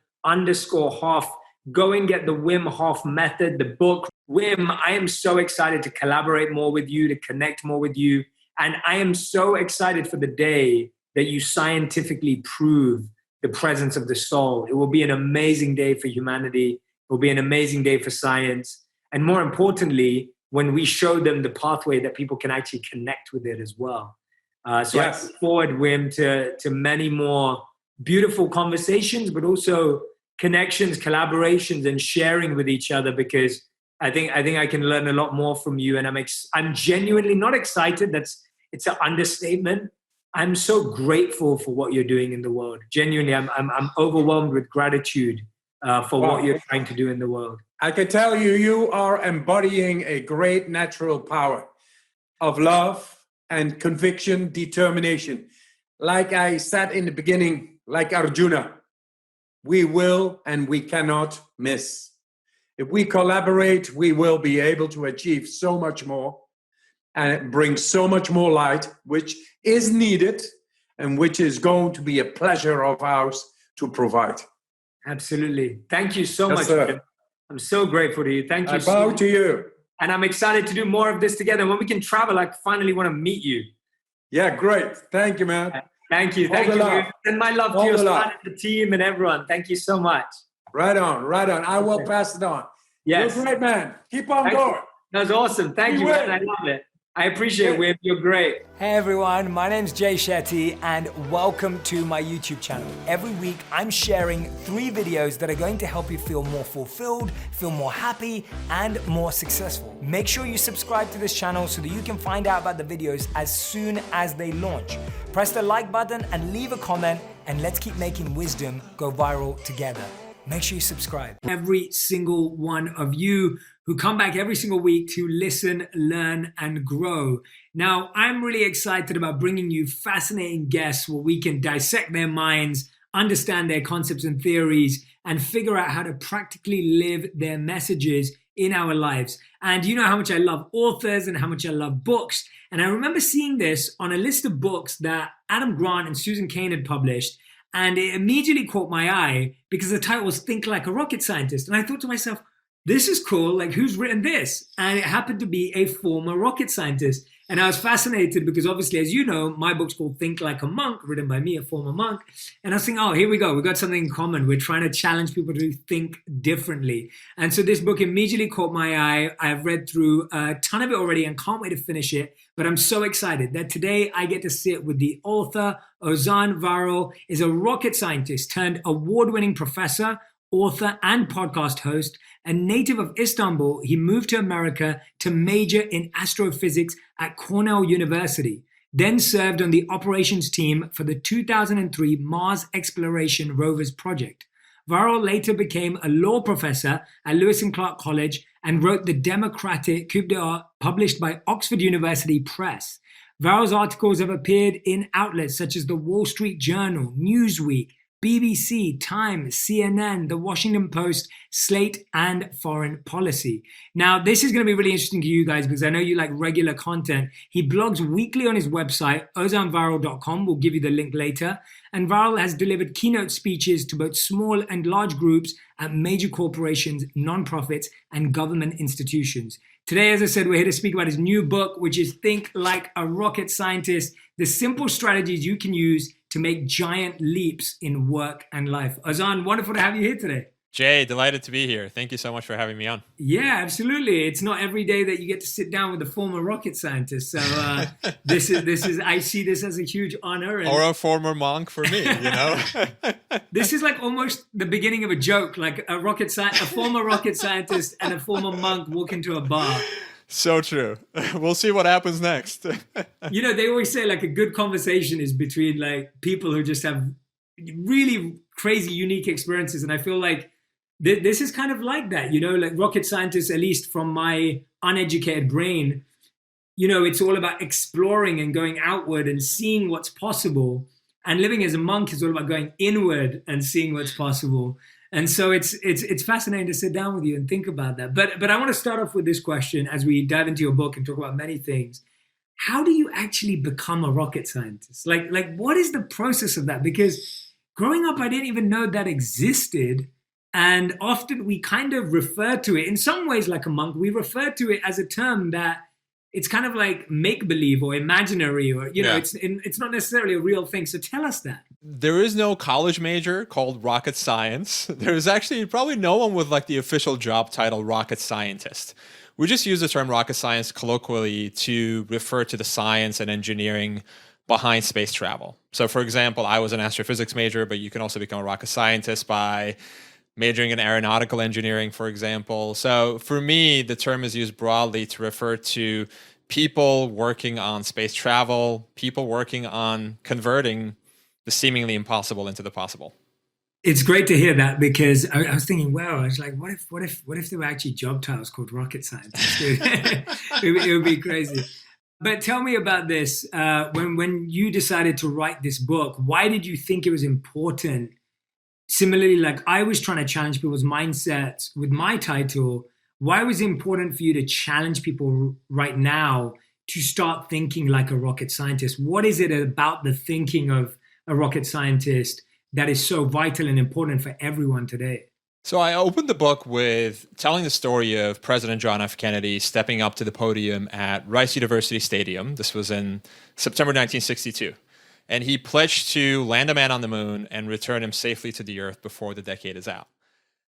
Go and get the Wim Hof Method, the book. Wim, I am so excited to collaborate more with you, to connect more with you. And I am so excited for the day that you scientifically prove the presence of the soul. It will be an amazing day for humanity. It will be an amazing day for science. And more importantly, when we show them the pathway that people can actually connect with it as well. So yes. I look forward, Wim, to many more beautiful conversations, but also connections, collaborations, and sharing with each other, because I think I can learn a lot more from you. And I'm genuinely not excited. It's an understatement. I'm so grateful for what you're doing in the world. Genuinely, I'm overwhelmed with gratitude for what you're trying to do in the world. I can tell you, you are embodying a great natural power of love and conviction, determination. Like I said in the beginning, like Arjuna, we will and we cannot miss. If we collaborate, we will be able to achieve so much more and bring so much more light, which is needed and which is going to be a pleasure of ours to provide. Absolutely. Thank you so much. I'm so grateful to you. Thank you. I bow to you. And I'm excited to do more of this together. When we can travel, I finally want to meet you. Yeah, great. Thank you, man. Thank you. Thank you. And my love to your son and the team and everyone. Thank you so much. Right on, right on. I will pass it on. Yes. You're great, man. Keep on going. That was awesome. Thank you, man. I love it. I appreciate it, Wim. You're great. Hey everyone, my name's Jay Shetty and welcome to my YouTube channel. Every week I'm sharing 3 videos that are going to help you feel more fulfilled, feel more happy, and more successful. Make sure you subscribe to this channel so that you can find out about the videos as soon as they launch. Press the like button and leave a comment, and let's keep making wisdom go viral together. Make sure you subscribe. Every single one of you who come back every single week to listen, learn, and grow. Now, I'm really excited about bringing you fascinating guests where we can dissect their minds, understand their concepts and theories, and figure out how to practically live their messages in our lives. And you know how much I love authors and how much I love books. And I remember seeing this on a list of books that Adam Grant and Susan Cain had published. And it immediately caught my eye because the title was Think Like a Rocket Scientist. And I thought to myself, this is cool. Like, who's written this? And it happened to be a former rocket scientist. And I was fascinated because obviously, as you know, my book's called Think Like a Monk, written by me, a former monk. And I was thinking, oh, here we go. We got something in common. We're trying to challenge people to think differently. And so this book immediately caught my eye. I've read through a ton of it already and can't wait to finish it. But I'm so excited that today I get to sit with the author. Ozan Varol is a rocket scientist turned award-winning professor, author, and podcast host. A native of Istanbul, he moved to America to major in astrophysics at Cornell University, then served on the operations team for the 2003 Mars Exploration Rovers project. Varol later became a law professor at Lewis and Clark College and wrote The Democratic Coup d'Etat, published by Oxford University Press. Varol's articles have appeared in outlets such as the Wall Street Journal, Newsweek, BBC, Time, CNN, The Washington Post, Slate, and Foreign Policy. Now, this is going to be really interesting to you guys because I know you like regular content. He blogs weekly on his website, ozanvarol.com. We'll give you the link later. And Varol has delivered keynote speeches to both small and large groups at major corporations, nonprofits, and government institutions. Today, as I said, we're here to speak about his new book, which is Think Like a Rocket Scientist, the simple strategies you can use to make giant leaps in work and life. Ozan, wonderful to have you here today. Jay, delighted to be here. Thank you so much for having me on. Yeah, absolutely. It's not every day that you get to sit down with a former rocket scientist. So this is I see this as a huge honor. Or a former monk for me, you know? This is like almost the beginning of a joke, like a former rocket scientist and a former monk walk into a bar. So true. We'll see what happens next. You know, they always say like a good conversation is between like people who just have really crazy, unique experiences. And I feel like this is kind of like that, you know, like rocket scientists, at least from my uneducated brain, you know, it's all about exploring and going outward and seeing what's possible. And living as a monk is all about going inward and seeing what's possible. And so it's fascinating to sit down with you and think about that. But I want to start off with this question as we dive into your book and talk about many things. How do you actually become a rocket scientist? Like what is the process of that? Because growing up, I didn't even know that existed. And often we kind of refer to it in some ways like a monk. We refer to it as a term that it's kind of like make-believe or imaginary, or, you know, it's not necessarily a real thing. So tell us that. There is no college major called rocket science. There's actually probably no one with like the official job title rocket scientist. We just use the term rocket science colloquially to refer to the science and engineering behind space travel. So for example, I was an astrophysics major, but you can also become a rocket scientist by majoring in aeronautical engineering, for example. So for me, the term is used broadly to refer to people working on space travel, people working on converting the seemingly impossible into the possible. It's great to hear that because I was thinking, wow, I was like, what if there were actually job titles called rocket scientists? It would be crazy. But tell me about this. When you decided to write this book, why did you think it was important? Similarly, like I was trying to challenge people's mindsets with my title. Why was it important for you to challenge people right now to start thinking like a rocket scientist? What is it about the thinking of a rocket scientist that is so vital and important for everyone today? So I opened the book with telling the story of President John F. Kennedy stepping up to the podium at Rice University Stadium. This was in September 1962. And he pledged to land a man on the moon and return him safely to the Earth before the decade is out.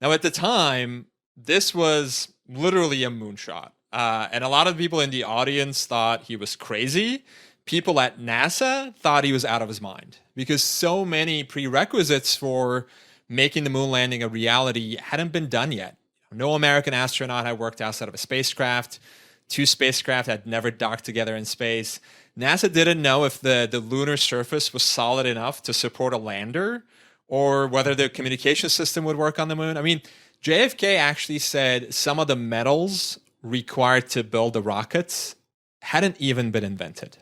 Now, at the time, this was literally a moonshot. And a lot of people in the audience thought he was crazy. People at NASA thought he was out of his mind because so many prerequisites for making the moon landing a reality hadn't been done yet. No American astronaut had worked outside of a spacecraft. 2 spacecraft had never docked together in space. NASA didn't know if the lunar surface was solid enough to support a lander or whether the communication system would work on the moon. I mean, JFK actually said some of the metals required to build the rockets hadn't even been invented.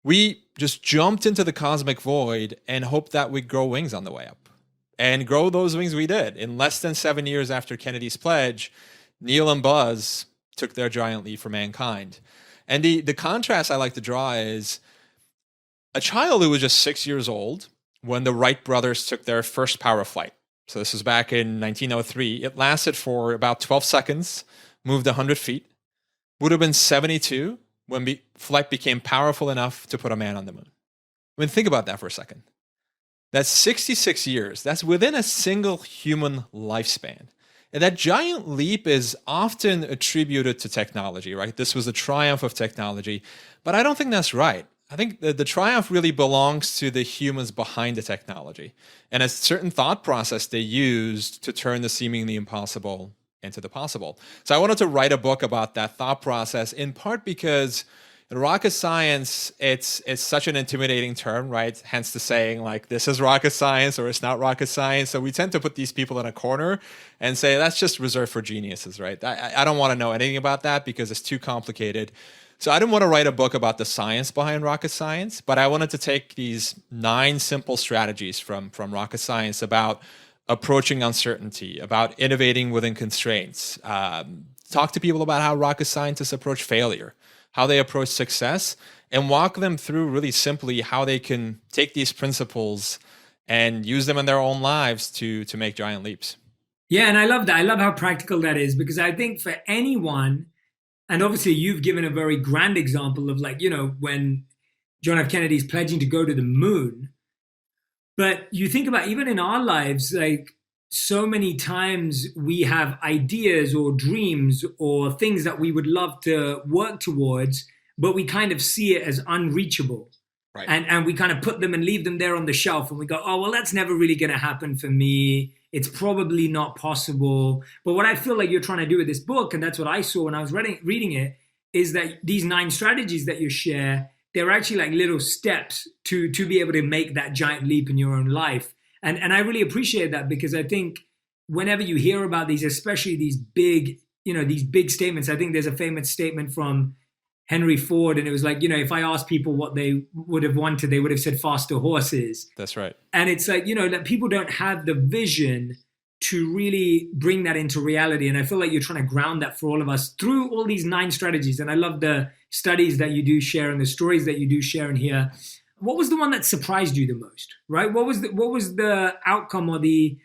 We just jumped into the cosmic void and hoped that we'd grow wings on the way up. And grow those wings we did. In less than 7 years after Kennedy's pledge, Neil and Buzz took their giant leap for mankind. And the contrast I like to draw is a child who was just 6 years old when the Wright brothers took their first power flight. So this was back in 1903. It lasted for about 12 seconds, moved 100 feet, would have been 72 when the flight became powerful enough to put a man on the moon. I mean, think about that for a second. That's 66 years. That's within a single human lifespan. And that giant leap is often attributed to technology, right? This was a triumph of technology. But I don't think that's right. I think the triumph really belongs to the humans behind the technology and a certain thought process they used to turn the seemingly impossible into the possible. So I wanted to write a book about that thought process, in part because in rocket science, it's such an intimidating term, right? Hence the saying, like, this is rocket science or it's not rocket science. So we tend to put these people in a corner and say, that's just reserved for geniuses, right? I don't want to know anything about that because it's too complicated. So I didn't want to write a book about the science behind rocket science, but I wanted to take these 9 simple strategies from rocket science about approaching uncertainty, about innovating within constraints, talk to people about how rocket scientists approach failure, how they approach success, and walk them through really simply how they can take these principles and use them in their own lives to make giant leaps. Yeah, and I love that. I love how practical that is, because I think for anyone, and obviously you've given a very grand example of, like, you know, when John F. Kennedy's pledging to go to the moon. But you think about even in our lives, like, so many times we have ideas or dreams or things that we would love to work towards, but we kind of see it as unreachable. Right. And we kind of put them and leave them there on the shelf, and we go, oh, well, that's never really going to happen for me. It's probably not possible. But what I feel like you're trying to do with this book, and that's what I saw when I was reading it, is that these 9 strategies that you share, they're actually like little steps to be able to make that giant leap in your own life. And I really appreciate that, because I think whenever you hear about these, especially these big statements, I think there's a famous statement from Henry Ford, and it was like, you know, if I asked people what they would have wanted, they would have said faster horses. That's right. And it's like, you know, that people don't have the vision to really bring that into reality. And I feel like you're trying to ground that for all of us through all these 9 strategies. And I love the studies that you do share and the stories that you do share in here. What was the one that surprised you the most, right? What was the outcome or the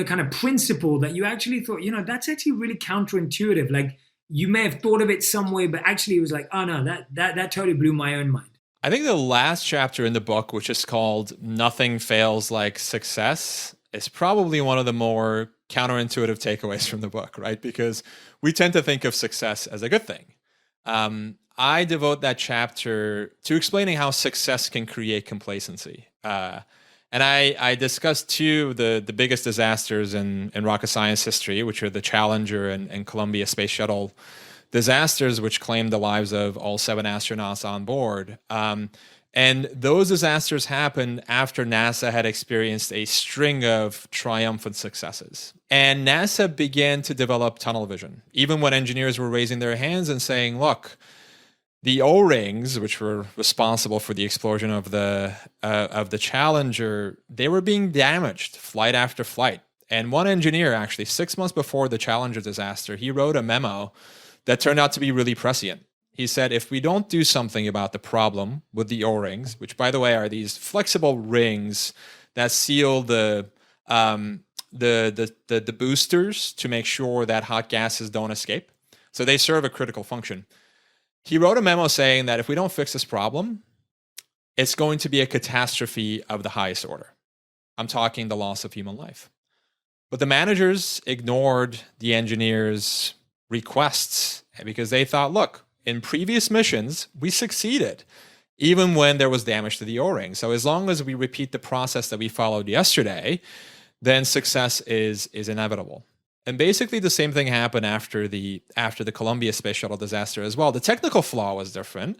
kind of principle that you actually thought, you know, that's actually really counterintuitive? Like, you may have thought of it some way, but actually it was like, oh no, that totally blew my own mind. I think the last chapter in the book, which is called Nothing Fails Like Success, is probably one of the more counterintuitive takeaways from the book, right? Because we tend to think of success as a good thing. I devote that chapter to explaining how success can create complacency. And I discussed 2 of the biggest disasters in rocket science history, which are the Challenger and Columbia Space Shuttle disasters, which claimed the lives of all 7 astronauts on board. And those disasters happened after NASA had experienced a string of triumphant successes. And NASA began to develop tunnel vision, even when engineers were raising their hands and saying, look, the O-rings, which were responsible for the explosion of the Challenger, they were being damaged flight after flight. And one engineer, actually, 6 months before the Challenger disaster, he wrote a memo that turned out to be really prescient. He said, if we don't do something about the problem with the O-rings, which, by the way, are these flexible rings that seal the boosters to make sure that hot gases don't escape, so they serve a critical function. He wrote a memo saying that if we don't fix this problem, it's going to be a catastrophe of the highest order. I'm talking the loss of human life. But the managers ignored the engineers' requests because they thought, look, in previous missions, we succeeded, even when there was damage to the O-ring. So as long as we repeat the process that we followed yesterday, then success is inevitable. And basically the same thing happened after the Columbia Space Shuttle disaster as well. The technical flaw was different,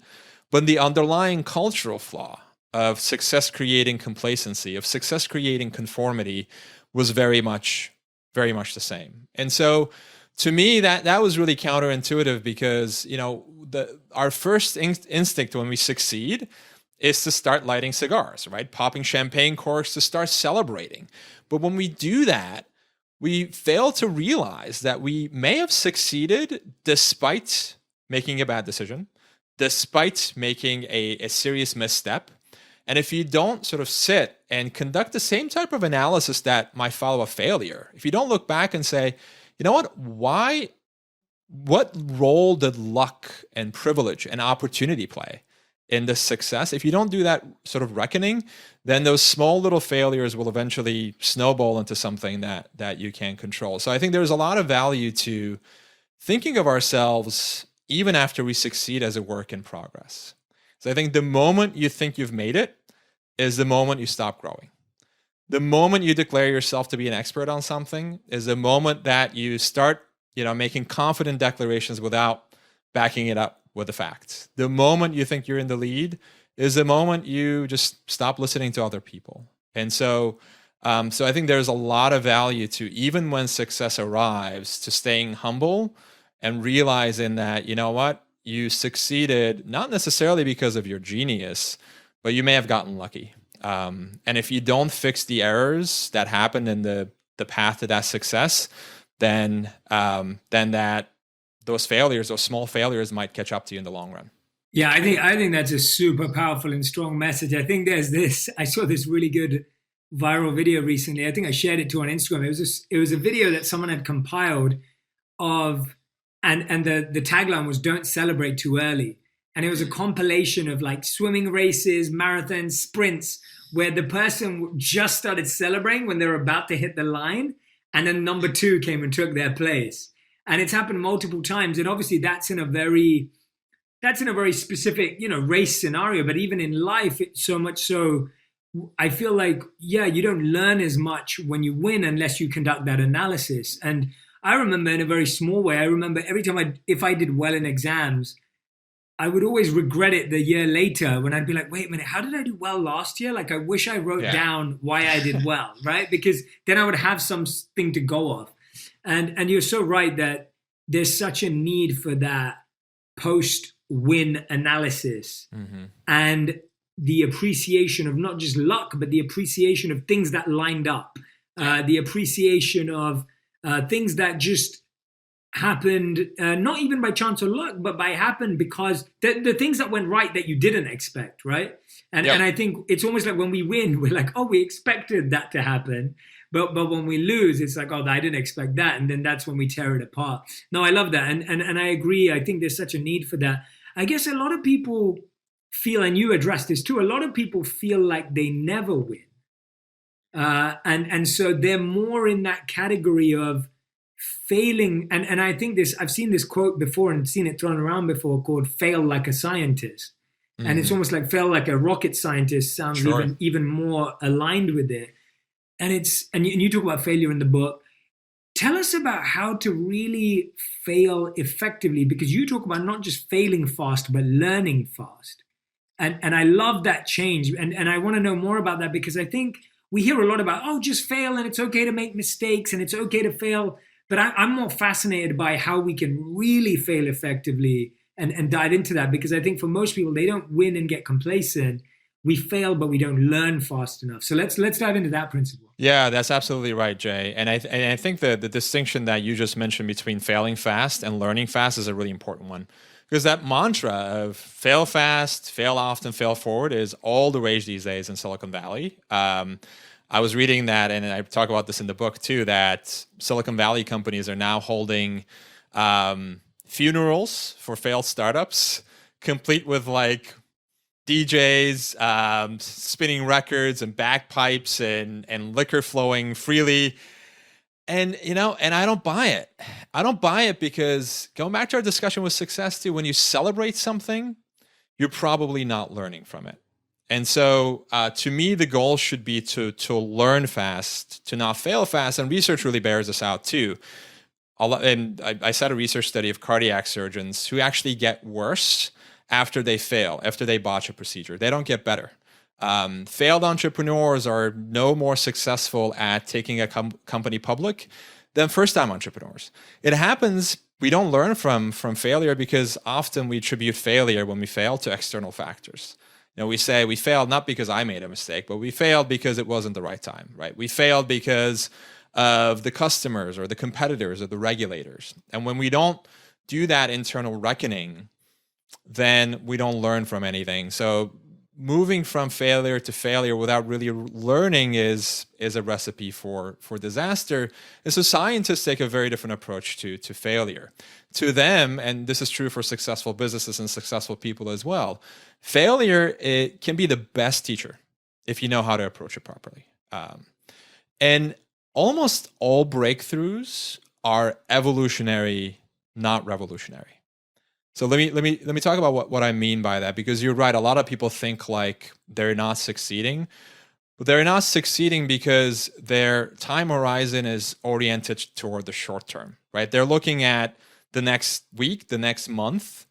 but the underlying cultural flaw of success creating complacency, of success creating conformity, was very much the same. And so to me, that was really counterintuitive because, our first instinct when we succeed is to start lighting cigars, right? Popping champagne corks to start celebrating. But when we do that, we fail to realize that we may have succeeded despite making a bad decision, despite making a serious misstep. And if you don't sort of sit and conduct the same type of analysis that might follow a failure, if you don't look back and say, you know what role did luck and privilege and opportunity play in this success? If you don't do that sort of reckoning, then those small little failures will eventually snowball into something that you can't control. So I think there's a lot of value to thinking of ourselves even after we succeed as a work in progress. So I think the moment you think you've made it is the moment you stop growing. The moment you declare yourself to be an expert on something is the moment that you start, making confident declarations without backing it up with the facts. The moment you think you're in the lead is the moment you just stop listening to other people. And so I think there's a lot of value to, even when success arrives, to staying humble and realizing that, you succeeded not necessarily because of your genius, but you may have gotten lucky. And if you don't fix the errors that happened in the path to that success, then those small failures might catch up to you in the long run. Yeah, I think that's a super powerful and strong message. I think I saw this really good viral video recently. I think I shared it too on Instagram. It was a video that someone had compiled of, and the tagline was "Don't celebrate too early." And it was a compilation of like swimming races, marathons, sprints, where the person just started celebrating when they were about to hit the line, and then number two came and took their place. And it's happened multiple times. And obviously that's in a very specific, race scenario. But even in life, it's so much so, I feel like, you don't learn as much when you win unless you conduct that analysis. And I remember in a very small way, every time if I did well in exams, I would always regret it the year later when I'd be like, wait a minute, how did I do well last year? Like, I wish I wrote down why I did well, right? Because then I would have something to go off. And you're so right that there's such a need for that post-win analysis and the appreciation of not just luck, but the appreciation of things that lined up, the appreciation of things that just happened, not even by chance or luck, but happened because the things that went right that you didn't expect, right? And I think it's almost like when we win, we're like, oh, we expected that to happen. But when we lose, it's like, oh, I didn't expect that. And then that's when we tear it apart. No, I love that. And I agree. I think there's such a need for that. I guess a lot of people feel, and you addressed this too, a lot of people feel like they never win. And so they're more in that category of failing. And I think I've seen this quote before and seen it thrown around before called "fail like a scientist." And it's almost like "fail like a rocket scientist" sounds even more aligned with it. And you talk about failure in the book. Tell us about how to really fail effectively, because you talk about not just failing fast, but learning fast. And I love that change. And I want to know more about that, because I think we hear a lot about, just fail and it's okay to make mistakes and it's okay to fail. But I'm more fascinated by how we can really fail effectively and dive into that, because I think for most people, they don't win and get complacent. We fail, but we don't learn fast enough. So let's dive into that principle. Yeah, that's absolutely right, Jay. And I think the distinction that you just mentioned between failing fast and learning fast is a really important one. Because that mantra of fail fast, fail often, fail forward is all the rage these days in Silicon Valley. I was reading that, and I talk about this in the book too, that Silicon Valley companies are now holding funerals for failed startups, complete with like DJs spinning records and bagpipes and liquor flowing freely. And, and I don't buy it. I don't buy it because going back to our discussion with success too, when you celebrate something, you're probably not learning from it. And so to me, the goal should be to learn fast, to not fail fast. And research really bears this out too. And I said a research study of cardiac surgeons who actually get worse after they fail, after they botch a procedure. They don't get better. Failed entrepreneurs are no more successful at taking a company public than first-time entrepreneurs. It happens. We don't learn from failure because often we attribute failure when we fail to external factors. We say we failed not because I made a mistake, but we failed because it wasn't the right time, right? We failed because of the customers or the competitors or the regulators. And when we don't do that internal reckoning, then we don't learn from anything. So moving from failure to failure without really learning is a recipe for disaster. And so scientists take a very different approach to failure. To them, and this is true for successful businesses and successful people as well, failure, it can be the best teacher if you know how to approach it properly. And almost all breakthroughs are evolutionary, not revolutionary. So let me talk about what I mean by that, because you're right. A lot of people think like they're not succeeding, but they're not succeeding because their time horizon is oriented toward the short term, right? They're looking at the next week, the next month,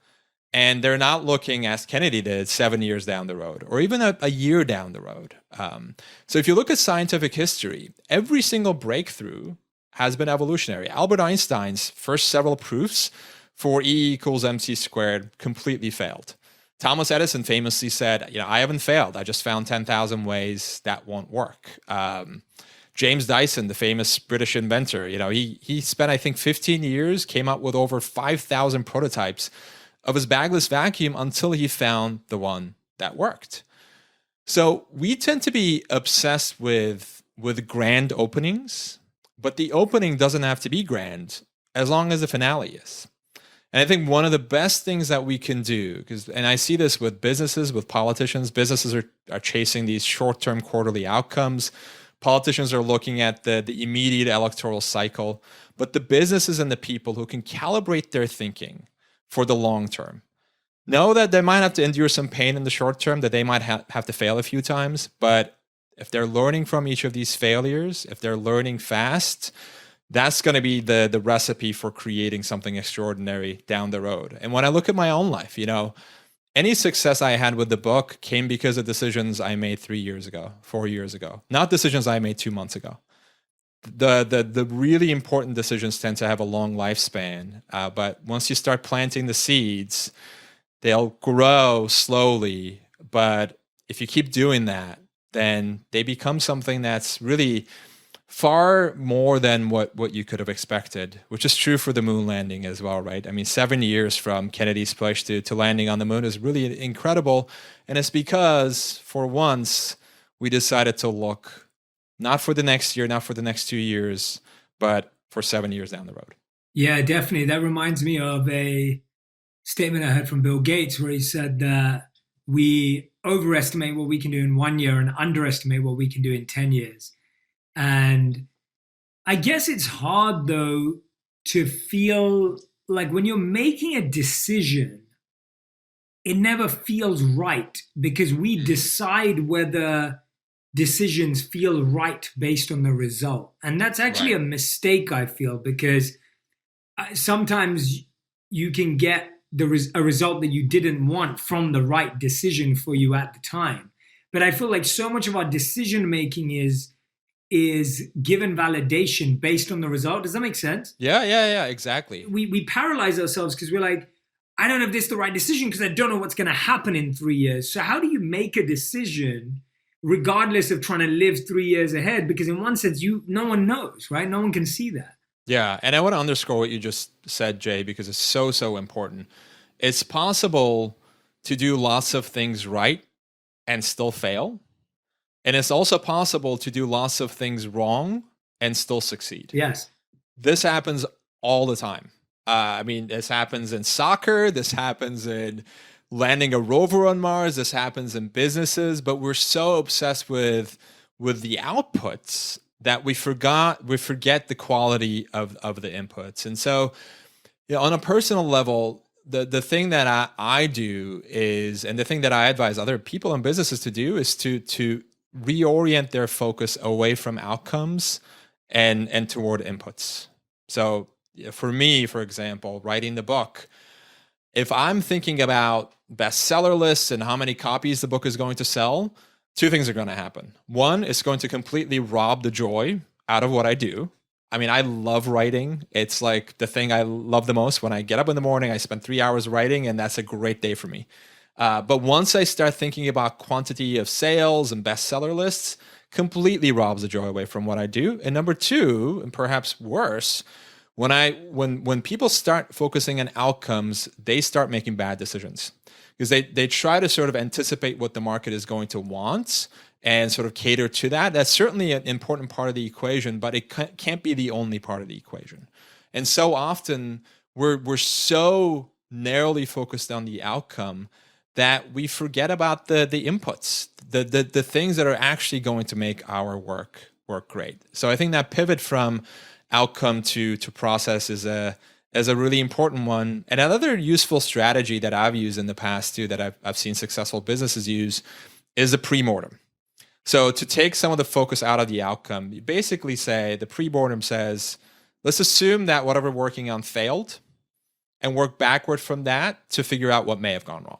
and they're not looking, as Kennedy did, 7 years down the road, or even a year down the road. So if you look at scientific history, every single breakthrough has been evolutionary. Albert Einstein's first several proofs for E equals mc squared completely failed. Thomas Edison famously said, I haven't failed. I just found 10,000 ways that won't work. James Dyson, the famous British inventor, he spent, I think, 15 years, came up with over 5,000 prototypes of his bagless vacuum until he found the one that worked. So we tend to be obsessed with grand openings, but the opening doesn't have to be grand as long as the finale is. And I think one of the best things that we can do, and I see this with businesses, with politicians, businesses are chasing these short-term quarterly outcomes. Politicians are looking at the immediate electoral cycle, but the businesses and the people who can calibrate their thinking for the long term know that they might have to endure some pain in the short term, that they might have to fail a few times. But if they're learning from each of these failures, if they're learning fast, that's going to be the recipe for creating something extraordinary down the road. And when I look at my own life, any success I had with the book came because of decisions I made 3 years ago, 4 years ago, not decisions I made 2 months ago. The really important decisions tend to have a long lifespan, but once you start planting the seeds, they'll grow slowly. But if you keep doing that, then they become something that's really far more than what you could have expected, which is true for the moon landing as well, right? I mean, 7 years from Kennedy's push to landing on the moon is really incredible. And it's because, for once, we decided to look not for the next year, not for the next 2 years, but for 7 years down the road. Yeah, definitely. That reminds me of a statement I heard from Bill Gates where he said that we overestimate what we can do in 1 year and underestimate what we can do in 10 years. And I guess it's hard, though, to feel like when you're making a decision, it never feels right because we decide whether decisions feel right based on the result. And that's actually a mistake, I feel, because sometimes you can get a result that you didn't want from the right decision for you at the time. But I feel like so much of our decision making is given validation based on the result. Does that make sense? Yeah, exactly. We paralyze ourselves because we're like, I don't know if this is the right decision because I don't know what's going to happen in 3 years. So how do you make a decision regardless of trying to live 3 years ahead? Because in one sense, no one knows, right? No one can see that. Yeah, and I want to underscore what you just said, Jay, because it's so important. It's possible to do lots of things right and still fail. And it's also possible to do lots of things wrong and still succeed. Yes. This happens all the time. This happens in soccer. This happens in landing a rover on Mars. This happens in businesses. But we're so obsessed with the outputs that we forget the quality of the inputs. And so, on a personal level, the thing that I do is, and the thing that I advise other people and businesses to do, is to reorient their focus away from outcomes and toward inputs. So for me, for example, writing the book, if I'm thinking about bestseller lists and how many copies the book is going to sell, two things are going to happen. One, it's going to completely rob the joy out of what I do. I mean, I love writing. It's like the thing I love the most. When I get up in the morning, I spend 3 hours writing, and that's a great day for me. But once I start thinking about quantity of sales and bestseller lists, completely robs the joy away from what I do. And number two, and perhaps worse, when people start focusing on outcomes, they start making bad decisions, because they try to sort of anticipate what the market is going to want and sort of cater to that. That's certainly an important part of the equation, but it can't be the only part of the equation. And so often we're so narrowly focused on the outcome that we forget about the inputs, the things that are actually going to make our work great. So I think that pivot from outcome to process is a really important one. And another useful strategy that I've used in the past too, that I've seen successful businesses use, is the pre-mortem. So to take some of the focus out of the outcome, you basically say, the pre-mortem says, let's assume that whatever we're working on failed, and work backward from that to figure out what may have gone wrong.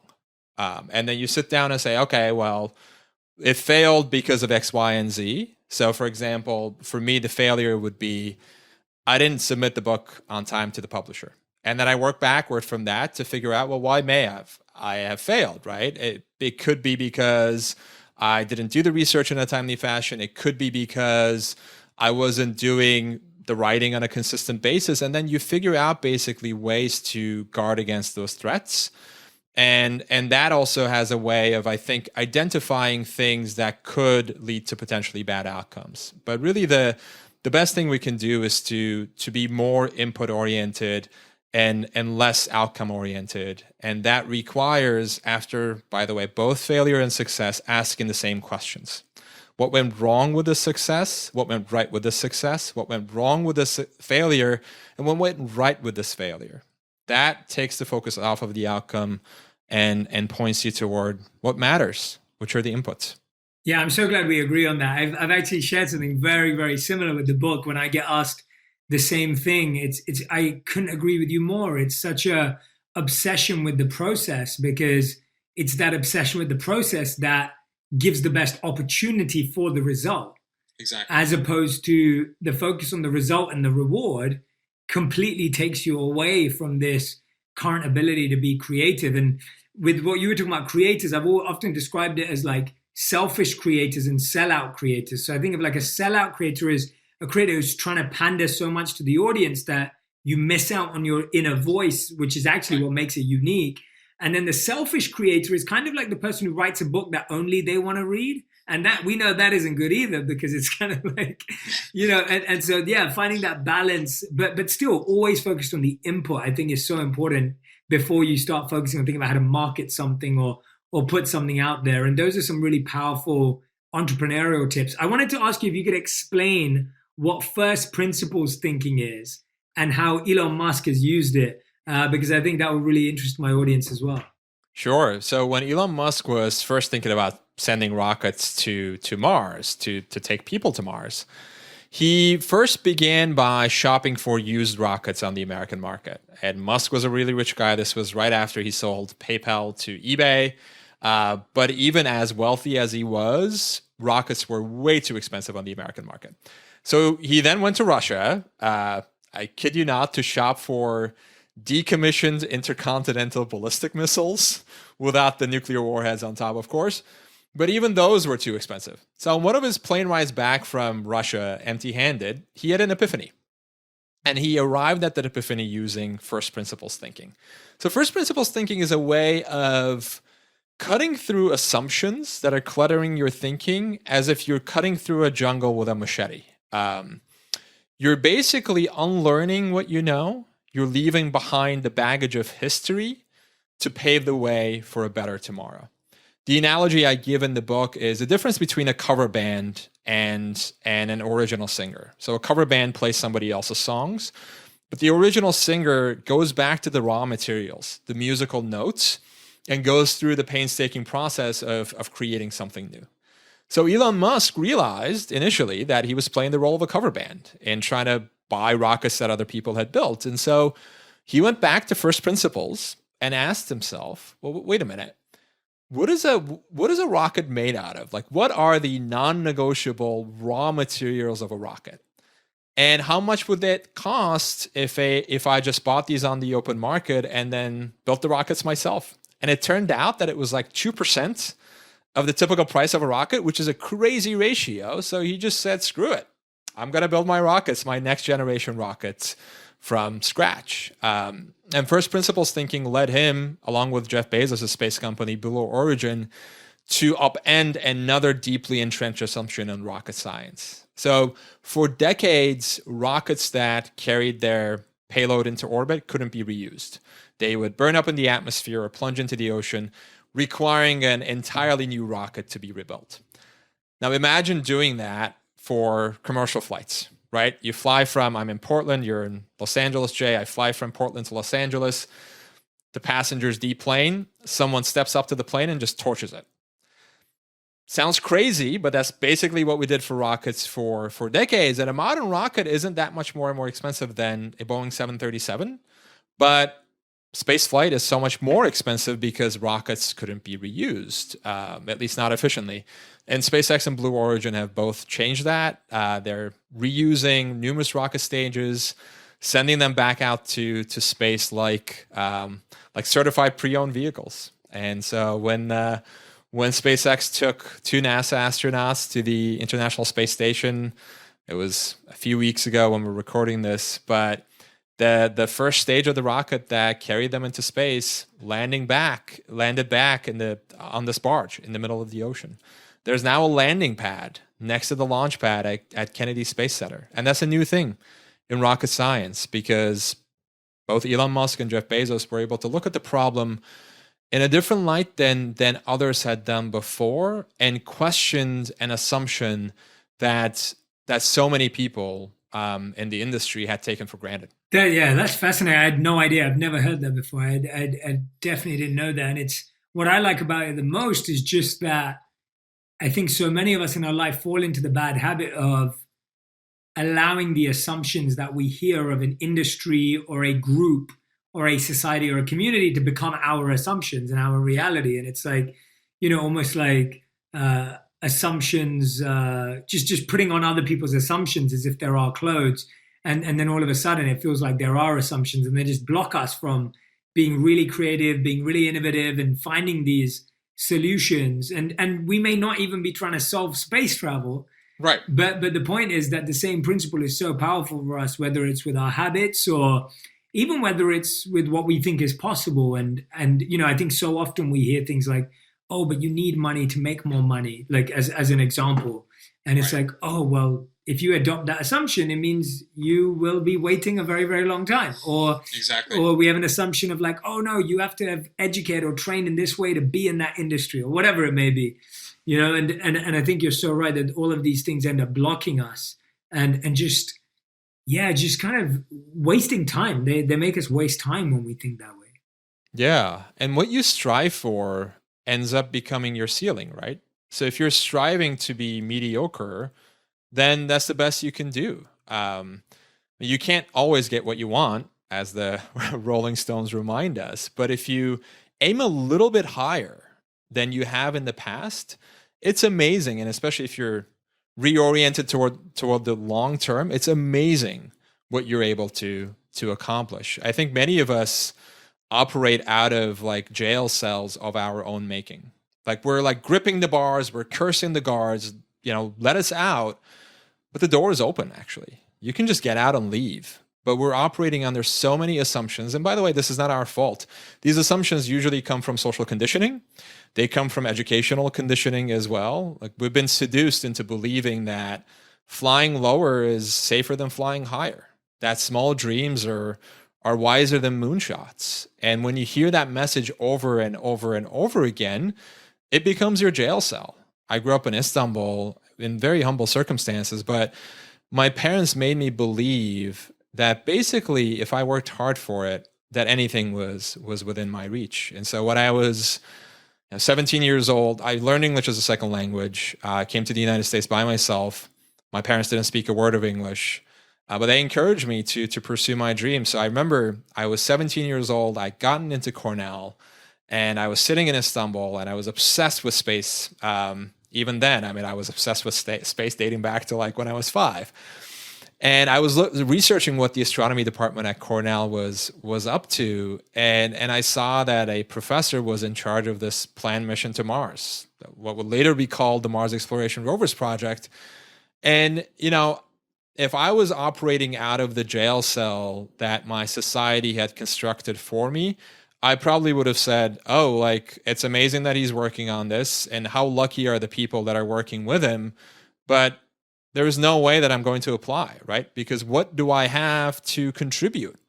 And then you sit down and say, okay, well, it failed because of X, Y, and Z. So for example, for me, the failure would be, I didn't submit the book on time to the publisher. And then I work backward from that to figure out, well, why may I have failed, right? It could be because I didn't do the research in a timely fashion. It could be because I wasn't doing the writing on a consistent basis. And then you figure out basically ways to guard against those threats. And that also has a way of, I think, identifying things that could lead to potentially bad outcomes. But really the best thing we can do is to be more input oriented and less outcome oriented. And that requires, after, by the way, both failure and success, asking the same questions. What went wrong with the success? What went right with the success? What went wrong with this failure? And what went right with this failure? That takes the focus off of the outcome and points you toward what matters, which are the inputs. Yeah, I'm so glad we agree on that. I've actually shared something very, very similar with the book. When I get asked the same thing, it's I couldn't agree with you more. It's such a obsession with the process, because it's that obsession with the process that gives the best opportunity for the result. Exactly. As opposed to the focus on the result and the reward completely takes you away from this current ability to be creative. And with what you were talking about, creators, I've often described it as like selfish creators and sellout creators. So I think of like a sellout creator is a creator who's trying to pander so much to the audience that you miss out on your inner voice, which is actually what makes it unique. And then the selfish creator is kind of like the person who writes a book that only they want to read. And that we know that isn't good either, because it's kind of like, and so, yeah, finding that balance, but still always focused on the input, I think is so important before you start focusing on thinking about how to market something or put something out there. And those are some really powerful entrepreneurial tips. I wanted to ask you if you could explain what first principles thinking is and how Elon Musk has used it, because I think that would really interest my audience as well. Sure. So when Elon Musk was first thinking about sending rockets to Mars, to take people to Mars, he first began by shopping for used rockets on the American market. And Musk was a really rich guy. This was right after he sold PayPal to eBay. But even as wealthy as he was, rockets were way too expensive on the American market. So he then went to Russia, I kid you not, to shop for decommissioned intercontinental ballistic missiles without the nuclear warheads on top, of course. But even those were too expensive. So on one of his plane rides back from Russia empty-handed, he had an epiphany. And he arrived at that epiphany using first principles thinking. So first principles thinking is a way of cutting through assumptions that are cluttering your thinking as if you're cutting through a jungle with a machete. You're basically unlearning what you know. You're leaving behind the baggage of history to pave the way for a better tomorrow. The analogy I give in the book is the difference between a cover band and an original singer. So a cover band plays somebody else's songs, but the original singer goes back to the raw materials, the musical notes, and goes through the painstaking process of creating something new. So Elon Musk realized initially that he was playing the role of a cover band and trying to buy rockets that other people had built. And so he went back to first principles and asked himself, well, wait a minute. What is a rocket made out of? Like, what are the non-negotiable raw materials of a rocket? And how much would it cost if I just bought these on the open market and then built the rockets myself? And it turned out that it was like 2% of the typical price of a rocket, which is a crazy ratio. So he just said, screw it. I'm going to build my rockets, my next generation rockets from scratch. And first principles thinking led him, along with Jeff Bezos' space company, Blue Origin, to upend another deeply entrenched assumption in rocket science. So for decades, rockets that carried their payload into orbit couldn't be reused. They would burn up in the atmosphere or plunge into the ocean, requiring an entirely new rocket to be rebuilt. Now imagine doing that for commercial flights, right? You fly from, I'm in Portland, you're in Los Angeles, Jay. I fly from Portland to Los Angeles. The passengers deplane. Someone steps up to the plane and just torches it. Sounds crazy, but that's basically what we did for rockets for decades. And a modern rocket isn't that much more expensive than a Boeing 737, but space flight is so much more expensive because rockets couldn't be reused, at least not efficiently. And SpaceX and Blue Origin have both changed that. They're reusing numerous rocket stages, sending them back out to space like certified pre-owned vehicles. And so when SpaceX took 2 NASA astronauts to the International Space Station, it was a few weeks ago when we're recording this, but the first stage of the rocket that carried them into space landed back on this barge in the middle of the ocean. There's now a landing pad next to the launch pad at Kennedy Space Center. And that's a new thing in rocket science because both Elon Musk and Jeff Bezos were able to look at the problem in a different light than others had done before and questioned an assumption that so many people in the industry had taken for granted. That's fascinating. I had no idea. I've never heard that before. I definitely didn't know that. And it's what I like about it the most is just that I think so many of us in our life fall into the bad habit of allowing the assumptions that we hear of an industry or a group or a society or a community to become our assumptions and our reality. And it's like, almost like assumptions, just putting on other people's assumptions as if they're our clothes. And then all of a sudden it feels like there are assumptions and they just block us from being really creative, being really innovative and finding these solutions. And we may not even be trying to solve space travel. Right. But the point is that the same principle is so powerful for us, whether it's with our habits or even whether it's with what we think is possible. And I think so often we hear things like, oh, but you need money to make more money, like as an example. And it's like, oh, well, if you adopt that assumption, it means you will be waiting a very, very long time. Or we have an assumption of like, oh, no, you have to have educated or trained in this way to be in that industry or whatever it may be. And I think you're so right that all of these things end up blocking us and just kind of wasting time. They make us waste time when we think that way. Yeah. And what you strive for ends up becoming your ceiling, right? So if you're striving to be mediocre, then that's the best you can do. You can't always get what you want, as the Rolling Stones remind us. But if you aim a little bit higher than you have in the past, it's amazing. And especially if you're reoriented toward the long term, it's amazing what you're able to accomplish. I think many of us operate out of like jail cells of our own making. Like we're like gripping the bars, we're cursing the guards, let us out. But the door is open, actually. You can just get out and leave. But we're operating under so many assumptions. And by the way, this is not our fault. These assumptions usually come from social conditioning. They come from educational conditioning as well. Like we've been seduced into believing that flying lower is safer than flying higher, that small dreams are wiser than moonshots. And when you hear that message over and over and over again, it becomes your jail cell. I grew up in Istanbul in very humble circumstances, but my parents made me believe that basically if I worked hard for it, that anything was within my reach. And so when I was 17 years old, I learned English as a second language. I came to the United States by myself. My parents didn't speak a word of English, but they encouraged me to pursue my dream. So I remember I was 17 years old. I'd gotten into Cornell, and I was sitting in Istanbul, and I was obsessed with space. Even then, I mean, I was obsessed with space dating back to like when I was 5. And I was researching what the astronomy department at Cornell was up to, and I saw that a professor was in charge of this planned mission to Mars, what would later be called the Mars Exploration Rovers Project. And, if I was operating out of the jail cell that my society had constructed for me, I probably would have said, oh, like, it's amazing that he's working on this, and how lucky are the people that are working with him. But there is no way that I'm going to apply, right? Because what do I have to contribute?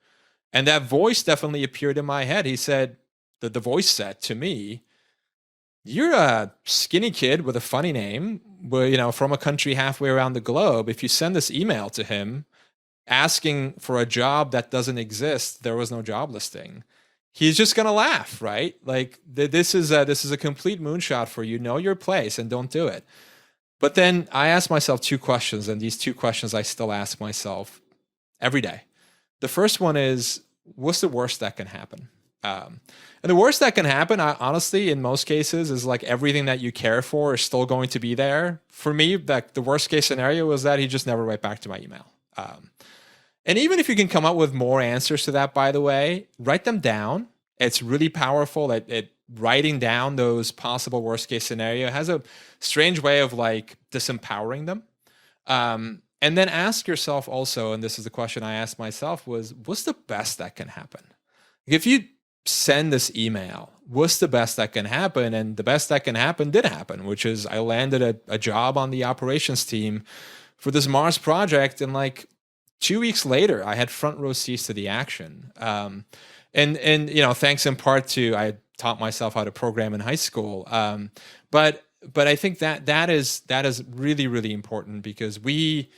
And that voice definitely appeared in my head. He said, the voice said to me, you're a skinny kid with a funny name, from a country halfway around the globe. If you send this email to him asking for a job that doesn't exist, there was no job listing, he's just going to laugh, right? Like this is a complete moonshot for you. Know your place and don't do it. But then I asked myself 2 questions, and these 2 questions I still ask myself every day. The first one is, what's the worst that can happen? And the worst that can happen, honestly, in most cases, is like everything that you care for is still going to be there. For me, like the worst case scenario was that he just never write back to my email. And even if you can come up with more answers to that, by the way, write them down. It's really powerful that writing down those possible worst case scenario has a strange way of like disempowering them. And then ask yourself also, and this is the question I asked myself, was what's the best that can happen? If you send this email, what's the best that can happen? And the best that can happen did happen, which is I landed a job on the operations team for this Mars project. And like 2 weeks later, I had front row seats to the action. And thanks in part to I taught myself how to program in high school. But I think that is really, really important, because we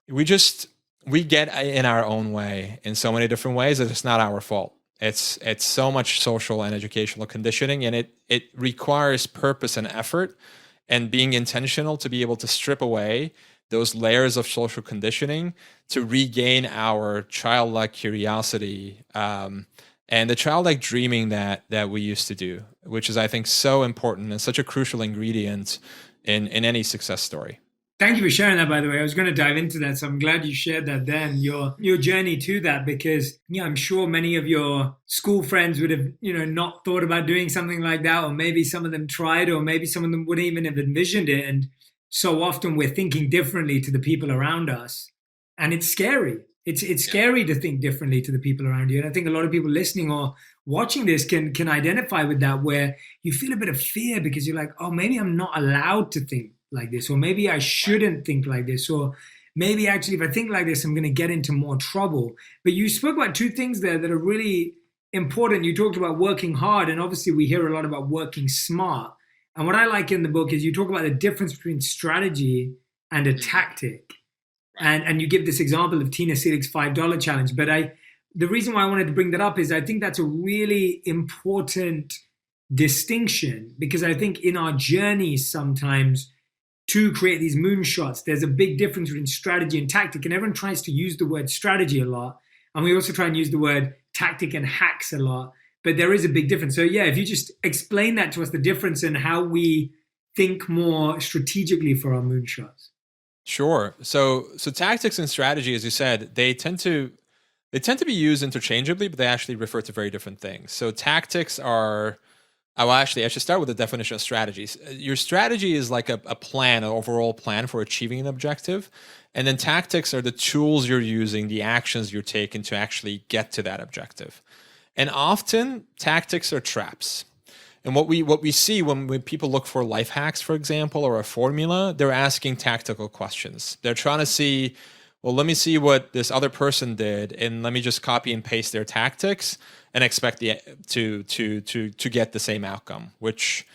get in our own way in so many different ways that it's not our fault. It's so much social and educational conditioning, and it requires purpose and effort and being intentional to be able to strip away those layers of social conditioning to regain our childlike curiosity and the childlike dreaming that we used to do, which is, I think, so important and such a crucial ingredient in any success story. Thank you for sharing that, by the way. I was going to dive into that, so I'm glad you shared that then, your journey to that, because I'm sure many of your school friends would have, not thought about doing something like that, or maybe some of them tried, or maybe some of them wouldn't even have envisioned it. And so often we're thinking differently to the people around us, and it's scary. It's scary to think differently to the people around you. And I think a lot of people listening or watching this can identify with that, where you feel a bit of fear because you're like, oh, maybe I'm not allowed to think like this, or maybe I shouldn't think like this, or maybe actually if I think like this, I'm going to get into more trouble. But you spoke about 2 things there that are really important. You talked about working hard, and obviously we hear a lot about working smart. And what I like in the book is you talk about the difference between strategy and a tactic. And you give this example of Tina Selig's $5 challenge. But the reason why I wanted to bring that up is I think that's a really important distinction, because I think in our journeys sometimes to create these moonshots, there's a big difference between strategy and tactic. And everyone tries to use the word strategy a lot. And we also try and use the word tactic and hacks a lot. But there is a big difference. So if you just explain that to us, the difference in how we think more strategically for our moonshots. Sure. So tactics and strategy, as you said, they tend to be used interchangeably, but they actually refer to very different things. So tactics are, I should start with the definition of strategies. Your strategy is like a plan, an overall plan for achieving an objective. And then tactics are the tools you're using, the actions you're taking to actually get to that objective. And often tactics are traps. And what we see when people look for life hacks, for example, or a formula, they're asking tactical questions. They're trying to see, well, let me see what this other person did, and let me just copy and paste their tactics and expect to get the same outcome, which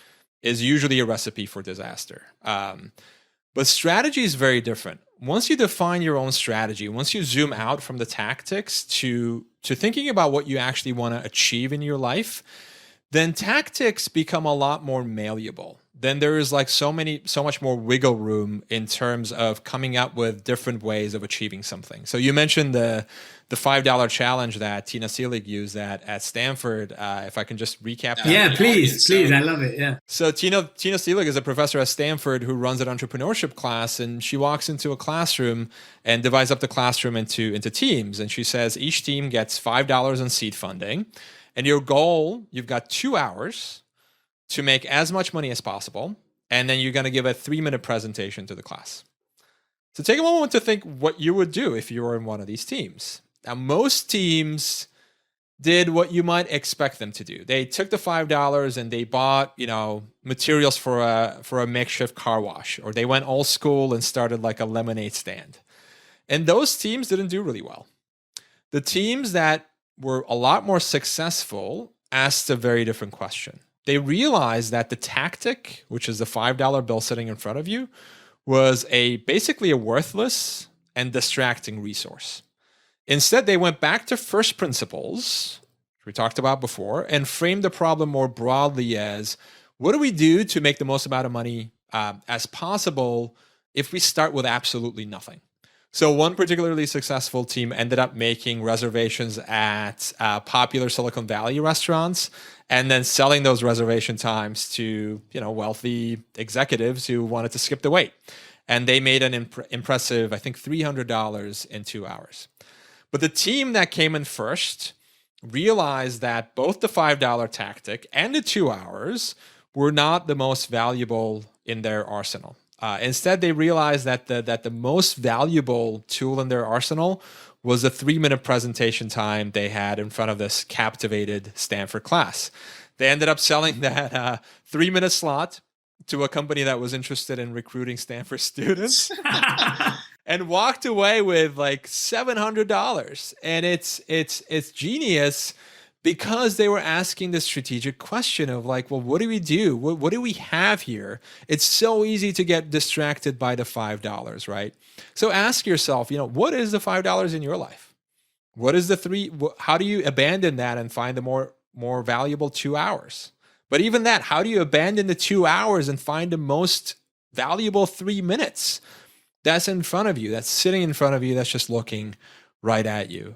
is usually a recipe for disaster. But strategy is very different. Once you define your own strategy, once you zoom out from the tactics to thinking about what you actually want to achieve in your life, then tactics become a lot more malleable. Then there is like so much more wiggle room in terms of coming up with different ways of achieving something. So you mentioned the $5 challenge that Tina Seelig used at Stanford. If I can just recap that. Yeah, please. I love it. Yeah. So Tina Seelig is a professor at Stanford who runs an entrepreneurship class, and she walks into a classroom and divides up the classroom into teams. And she says each team gets $5 in seed funding. And your goal, you've got 2 hours to make as much money as possible. And then you're going to give a 3-minute presentation to the class. So take a moment to think what you would do if you were in one of these teams. Now, most teams did what you might expect them to do. They took the $5 and they bought, materials for a makeshift car wash, or they went old school and started like a lemonade stand. And those teams didn't do really well. The teams that were a lot more successful asked a very different question. They realized that the tactic, which is the $5 bill sitting in front of you, was basically a worthless and distracting resource. Instead, they went back to first principles, which we talked about before, and framed the problem more broadly as, what do we do to make the most amount of money as possible if we start with absolutely nothing? So one particularly successful team ended up making reservations at popular Silicon Valley restaurants and then selling those reservation times to wealthy executives who wanted to skip the wait. And they made an impressive, I think, $300 in 2 hours. But the team that came in first realized that both the $5 tactic and the 2 hours were not the most valuable in their arsenal. Instead, they realized that the most valuable tool in their arsenal was the 3-minute presentation time they had in front of this captivated Stanford class. They ended up selling that 3-minute slot to a company that was interested in recruiting Stanford students and walked away with like $700. And it's genius, because they were asking the strategic question of like, well, what do we do? What do we have here? It's so easy to get distracted by the $5, right? So ask yourself, what is the $5 in your life? What is how do you abandon that and find the more valuable 2 hours? But even that, how do you abandon the 2 hours and find the most valuable 3 minutes that's in front of you, that's sitting in front of you, that's just looking right at you?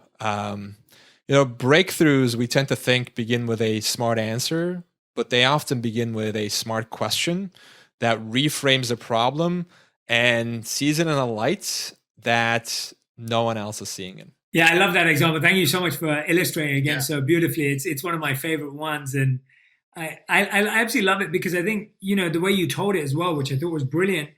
Breakthroughs, we tend to think, begin with a smart answer, but they often begin with a smart question that reframes the problem and sees it in a light that no one else is seeing it. Yeah, I love that example. Thank you so much for illustrating again so beautifully. It's one of my favorite ones. And I absolutely love it, because I think, the way you told it as well, which I thought was brilliant,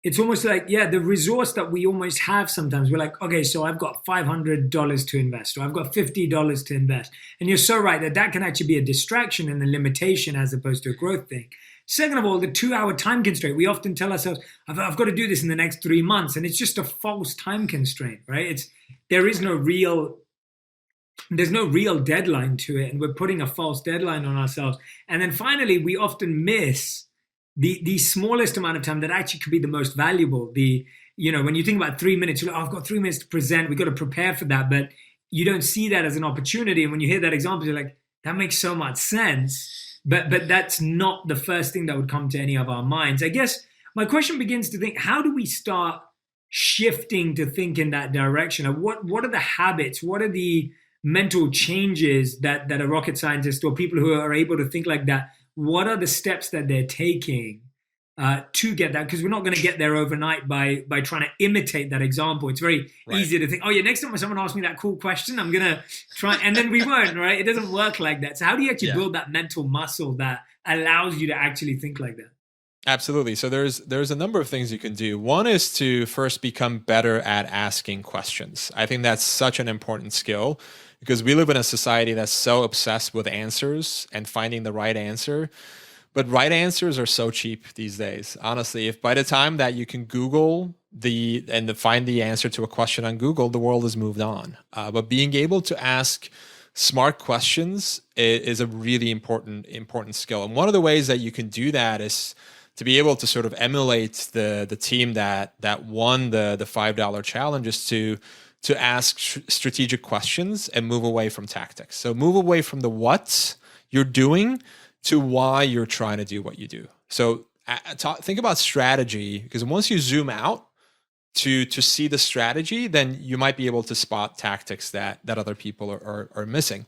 it's almost like, the resource that we almost have sometimes. We're like, okay, so I've got $500 to invest, or I've got $50 to invest. And you're so right that can actually be a distraction and a limitation as opposed to a growth thing. Second of all, the 2-hour time constraint. We often tell ourselves, I've got to do this in the next 3 months. And it's just a false time constraint, right? There's no real deadline to it. And we're putting a false deadline on ourselves. And then finally, we often miss the smallest amount of time that actually could be the most valuable. When you think about 3 minutes, you're like, I've got 3 minutes to present. We've got to prepare for that. But you don't see that as an opportunity. And when you hear that example, you're like, that makes so much sense. But that's not the first thing that would come to any of our minds. I guess my question begins to think, how do we start shifting to think in that direction? What are the habits? What are the mental changes that a rocket scientist or people who are able to think like that, what are the steps that they're taking to get that? Because we're not going to get there overnight by trying to imitate that example. It's very easy to think, next time when someone asks me that cool question, I'm going to try, and then we won't, right? It doesn't work like that. So how do you actually build that mental muscle that allows you to actually think like that? Absolutely. So there's a number of things you can do. One is to first become better at asking questions. I think that's such an important skill, because we live in a society that's so obsessed with answers and finding the right answer. But right answers are so cheap these days. Honestly, if by the time that you can Google find the answer to a question on Google, the world has moved on. But being able to ask smart questions is a really important skill. And one of the ways that you can do that is to be able to sort of emulate the team that won the $5 challenge, is to ask strategic questions and move away from tactics. So move away from the what you're doing to why you're trying to do what you do. So think about strategy, because once you zoom out to see the strategy, then you might be able to spot tactics that other people are missing.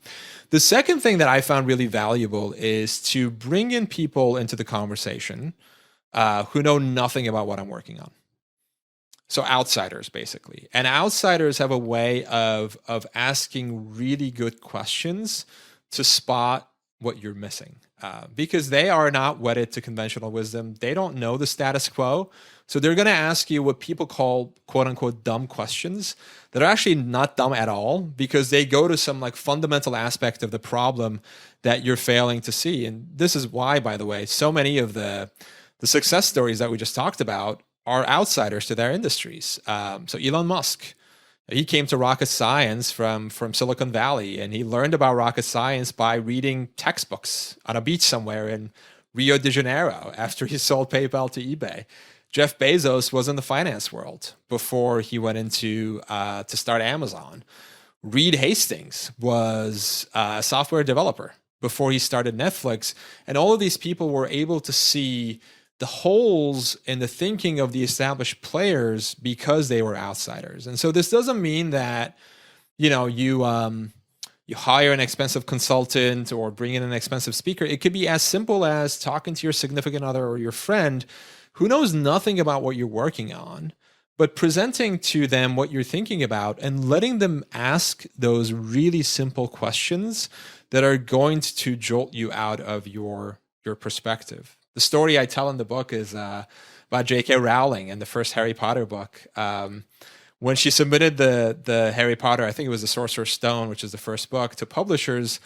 The second thing that I found really valuable is to bring in people into the conversation who know nothing about what I'm working on. So outsiders, basically. And outsiders have a way of asking really good questions to spot what you're missing, because they are not wedded to conventional wisdom. They don't know the status quo. So they're going to ask you what people call quote unquote dumb questions that are actually not dumb at all, because they go to some like fundamental aspect of the problem that you're failing to see. And this is why, by the way, so many of the success stories that we just talked about are outsiders to their industries. So Elon Musk, he came to rocket science from Silicon Valley, and he learned about rocket science by reading textbooks on a beach somewhere in Rio de Janeiro after he sold PayPal to eBay. Jeff Bezos was in the finance world before he went into to start Amazon. Reed Hastings was a software developer before he started Netflix. And all of these people were able to see the holes in the thinking of the established players because they were outsiders. And so this doesn't mean that, you hire an expensive consultant or bring in an expensive speaker. It could be as simple as talking to your significant other or your friend who knows nothing about what you're working on, but presenting to them what you're thinking about and letting them ask those really simple questions that are going to jolt you out of your perspective. The story I tell in the book is about J.K. Rowling and the first Harry Potter book. When she submitted the Harry Potter, I think it was The Sorcerer's Stone, which is the first book, to publishers,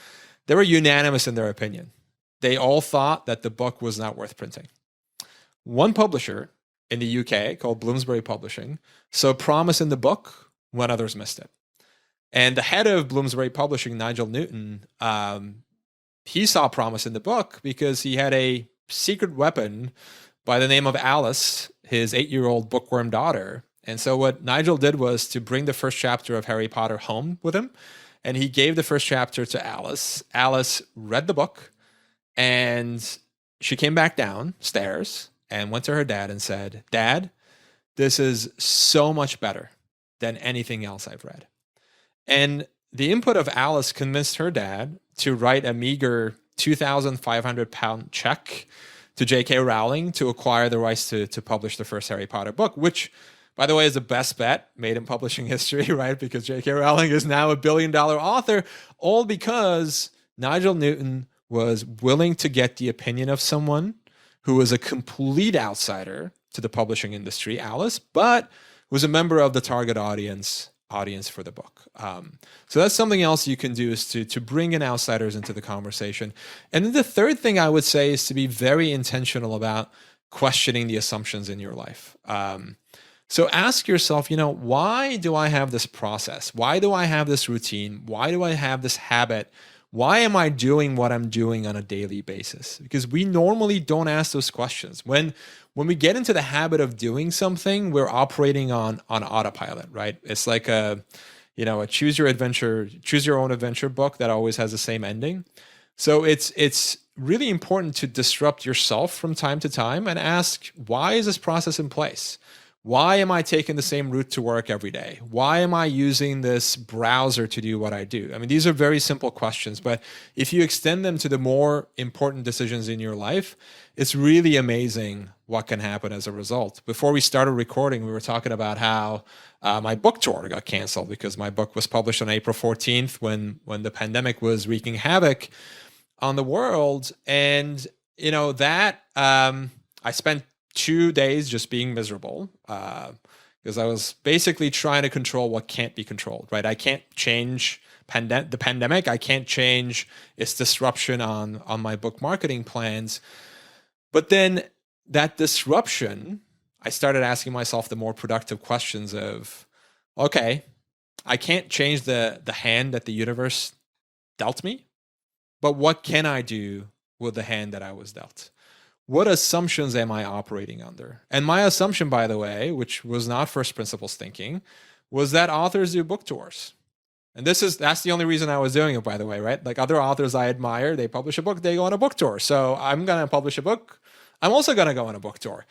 they were unanimous in their opinion. They all thought that the book was not worth printing. One publisher in the UK called Bloomsbury Publishing saw promise in the book when others missed it. And the head of Bloomsbury Publishing, Nigel Newton, he saw promise in the book because he had a secret weapon by the name of Alice, his 8-year-old bookworm daughter. And so what Nigel did was to bring the first chapter of Harry Potter home with him. And he gave the first chapter to Alice. Alice read the book, and she came back downstairs and went to her dad and said, "Dad, this is so much better than anything else I've read." And the input of Alice convinced her dad to write a meager £2,500 check to J.K. Rowling to acquire the rights to publish the first Harry Potter book, which, by the way, is the best bet made in publishing history, right? Because J.K. Rowling is now $1 billion author, all because Nigel Newton was willing to get the opinion of someone who was a complete outsider to the publishing industry, Alice, but was a member of the target audience for the book. So that's something else you can do, is to bring in outsiders into the conversation. And then the third thing I would say is to be very intentional about questioning the assumptions in your life. So ask yourself, why do I have this process? Why do I have this routine? Why do I have this habit? Why am I doing what I'm doing on a daily basis? Because we normally don't ask those questions. When we get into the habit of doing something, we're operating on autopilot, right? It's like a choose your own adventure book that always has the same ending. So it's really important to disrupt yourself from time to time and ask, why is this process in place? Why am I taking the same route to work every day? Why am I using this browser to do what I do? I mean, these are very simple questions, but if you extend them to the more important decisions in your life, it's really amazing what can happen as a result. Before we started recording, we were talking about how my book tour got canceled because my book was published on April 14th when the pandemic was wreaking havoc on the world. And, I spent 2 days just being miserable because I was basically trying to control what can't be controlled, right? I can't change the pandemic. I can't change its disruption on my book marketing plans. But then that disruption, I started asking myself the more productive questions of, okay, I can't change the hand that the universe dealt me, but what can I do with the hand that I was dealt? What assumptions am I operating under? And my assumption, by the way, which was not first principles thinking, was that authors do book tours. And that's the only reason I was doing it, by the way, right? Like other authors I admire, they publish a book, they go on a book tour. So I'm going to publish a book. I'm also going to go on a book tour.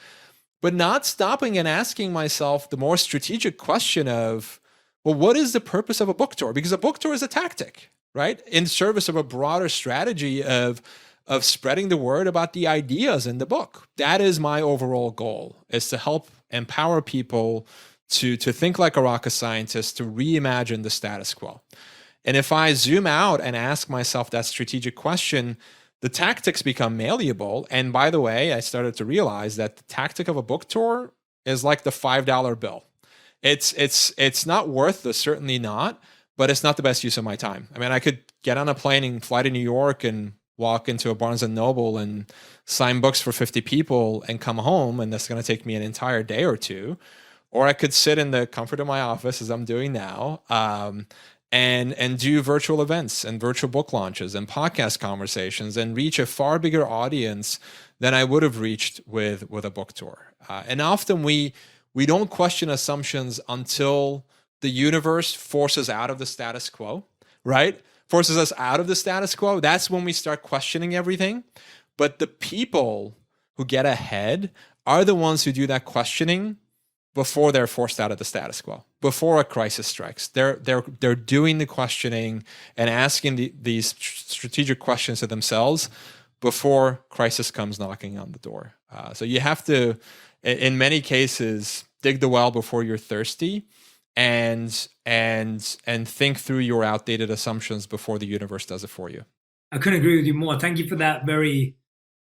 But not stopping and asking myself the more strategic question of, well, what is the purpose of a book tour? Because a book tour is a tactic, right? In service of a broader strategy of spreading the word about the ideas in the book. That is my overall goal, is to help empower people to think like a rocket scientist, to reimagine the status quo. And if I zoom out and ask myself that strategic question, the tactics become malleable. And by the way, I started to realize that the tactic of a book tour is like the $5 bill. It's not worth it, certainly not, but it's not the best use of my time. I mean, I could get on a plane and fly to New York and walk into a Barnes & Noble and sign books for 50 people and come home, and that's going to take me an entire day or two. Or I could sit in the comfort of my office, as I'm doing now, and do virtual events and virtual book launches and podcast conversations and reach a far bigger audience than I would have reached with a book tour. And often we don't question assumptions until the universe forces out of the status quo, right? Forces us out of the status quo. That's when we start questioning everything. But the people who get ahead are the ones who do that questioning before they're forced out of the status quo, before a crisis strikes. They're doing the questioning and asking these strategic questions to themselves before crisis comes knocking on the door. So you have to, in many cases, dig the well before you're thirsty, and think through your outdated assumptions before the universe does it for you. I couldn't agree with you more. Thank you for that very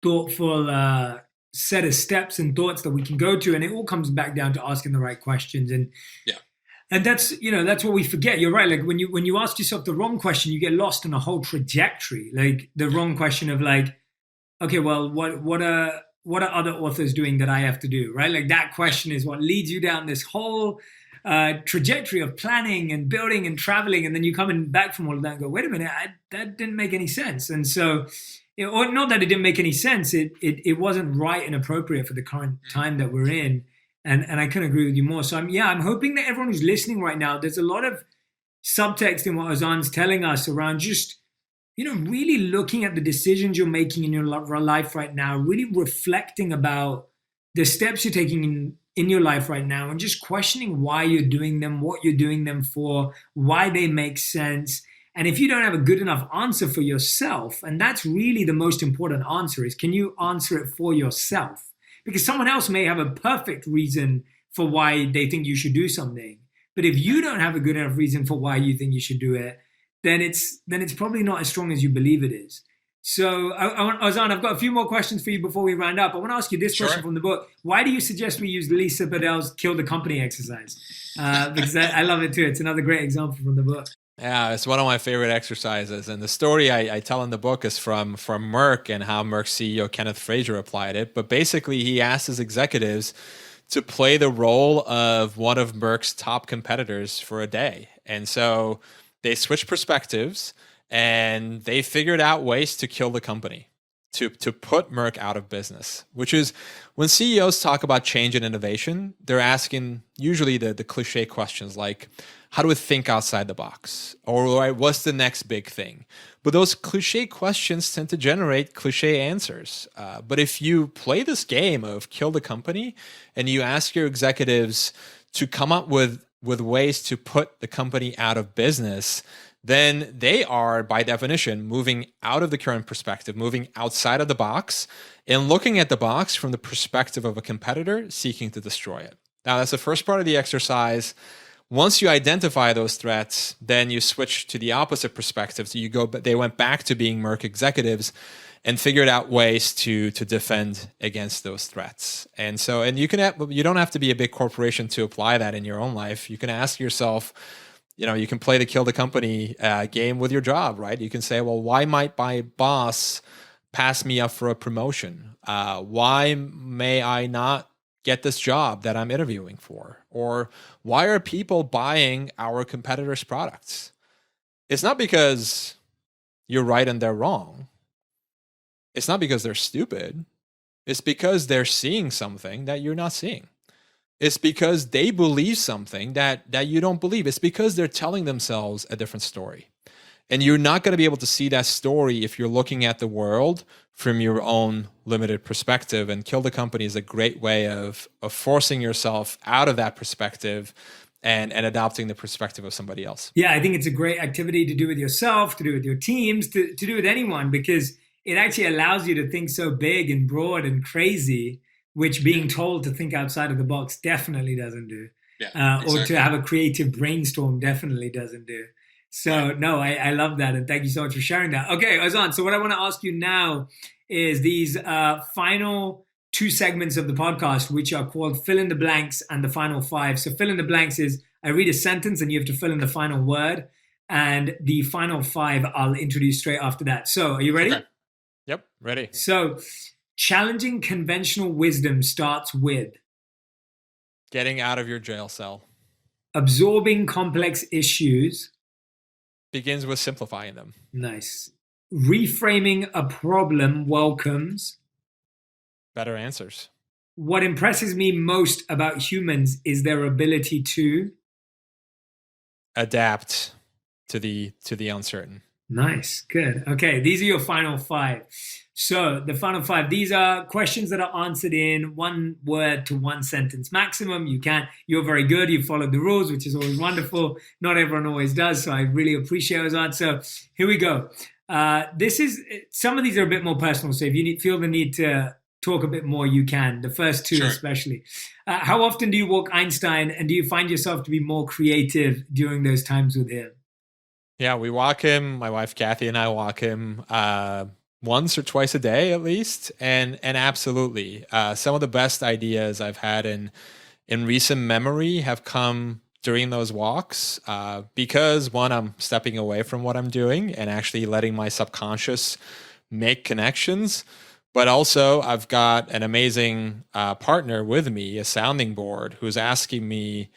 thoughtful set of steps and thoughts that we can go to, and it all comes back down to asking the right questions. And that's what we forget. You're right. Like when you ask yourself the wrong question, you get lost in a whole trajectory. Like the wrong question of like, okay, well, what are other authors doing that I have to do, right? Like that question is what leads you down this whole trajectory of planning and building and traveling, and then you coming back from all of that and go, wait a minute, that didn't make any sense. And so, or not that it didn't make any sense, it wasn't right and appropriate for the current time that we're in. And I couldn't agree with you more. So I'm hoping that everyone who's listening right now, there's a lot of subtext in what Ozan's telling us around just, really looking at the decisions you're making in your life right now, really reflecting about the steps you're taking in your life right now, and just questioning why you're doing them, what you're doing them for, why they make sense. And if you don't have a good enough answer for yourself, and that's really the most important answer, is can you answer it for yourself? Because someone else may have a perfect reason for why they think you should do something. But if you don't have a good enough reason for why you think you should do it, then it's probably not as strong as you believe it is. So, Ozan, I've got a few more questions for you before we round up. I want to ask you this question from the book. Why do you suggest we use Lisa Bedell's Kill the Company exercise? Because I love it too. It's another great example from the book. Yeah, it's one of my favorite exercises. And the story I tell in the book is from Merck and how Merck's CEO Kenneth Frazier applied it. But basically, he asked his executives to play the role of one of Merck's top competitors for a day. And so they switched perspectives and they figured out ways to kill the company, to put Merck out of business, which is when CEOs talk about change and innovation, they're asking usually the cliche questions like, how do we think outside the box? Or what's the next big thing? But those cliche questions tend to generate cliche answers. But if you play this game of kill the company and you ask your executives to come up with ways to put the company out of business, then they are, by definition, moving out of the current perspective, moving outside of the box, and looking at the box from the perspective of a competitor seeking to destroy it. Now, that's the first part of the exercise. Once you identify those threats, then you switch to the opposite perspective. So they went back to being Merck executives and figured out ways to defend against those threats. And you don't have to be a big corporation to apply that in your own life. You can ask yourself, you can play the kill the company game with your job, right? You can say, well, why might my boss pass me up for a promotion? Why may I not get this job that I'm interviewing for? Or why are people buying our competitors' products? It's not because you're right and they're wrong, it's not because they're stupid. It's because they're seeing something that you're not seeing. It's because they believe something that you don't believe. It's because they're telling themselves a different story. And you're not going to be able to see that story if you're looking at the world from your own limited perspective. And Kill the Company is a great way of forcing yourself out of that perspective and adopting the perspective of somebody else. Yeah, I think it's a great activity to do with yourself, to do with your teams, to do with anyone, because it actually allows you to think so big and broad and crazy, which being told to think outside of the box definitely doesn't do. Yeah, exactly. Or to have a creative brainstorm definitely doesn't do. So no, I love that. And thank you so much for sharing that. Okay, Ozan, so what I want to ask you now is these final 2 segments of the podcast, which are called Fill in the Blanks and the Final 5. So fill in the blanks is I read a sentence and you have to fill in the final word. And the final 5 I'll introduce straight after that. So are you ready? Okay. Yep, ready. So challenging conventional wisdom starts with getting out of your jail cell. Absorbing complex issues begins with simplifying them. Nice. Reframing a problem welcomes better answers. What impresses me most about humans is their ability to adapt to the uncertain. Nice. Good. Okay. These are your final 5. So the final 5, these are questions that are answered in 1 word to 1 sentence maximum. You're very good. You followed the rules, which is always wonderful. Not everyone always does. So I really appreciate those answers. So here we go. Some of these are a bit more personal. So if you feel the need to talk a bit more, you can. The first 2 sure. Especially. How often do you walk Einstein, and do you find yourself to be more creative during those times with him? Yeah, we walk him. My wife Kathy and I walk him once or twice a day at least, and absolutely, some of the best ideas I've had in recent memory have come during those walks because, one, I'm stepping away from what I'm doing and actually letting my subconscious make connections. But also, I've got an amazing partner with me, a sounding board, who's asking me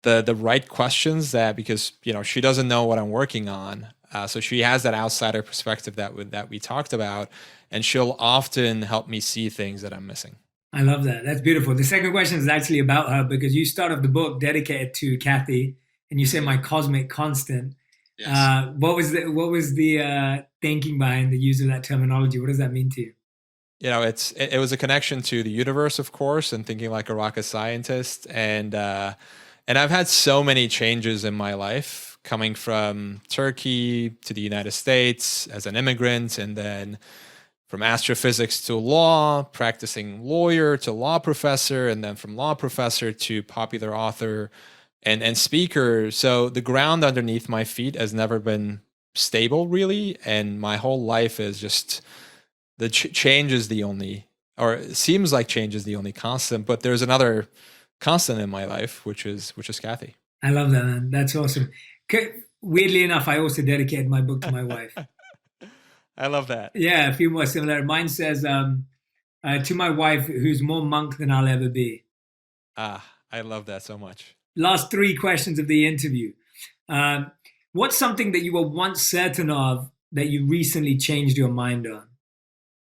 the right questions because she doesn't know what I'm working on. So she has that outsider perspective that we talked about, and she'll often help me see things that I'm missing. I love that. That's beautiful. The second question is actually about her, because you started the book dedicated to Kathy, and you say my cosmic constant. Yes. What was the thinking behind the use of that terminology? What does that mean to you? It was a connection to the universe, of course, and thinking like a rocket scientist. And I've had so many changes in my life, coming from Turkey to the United States as an immigrant, and then from astrophysics to law, practicing lawyer to law professor, and then from law professor to popular author and speaker. So the ground underneath my feet has never been stable, really. And my whole life is just the change is the only, or it seems like change is the only constant, but there's another constant in my life, which is Kathy. I love that, man. That's awesome. Weirdly enough, I also dedicated my book to my wife. I love that. Yeah, a few more similar. Mine says, to my wife, who's more monk than I'll ever be. I love that so much. Last 3 questions of the interview. What's something that you were once certain of that you recently changed your mind on?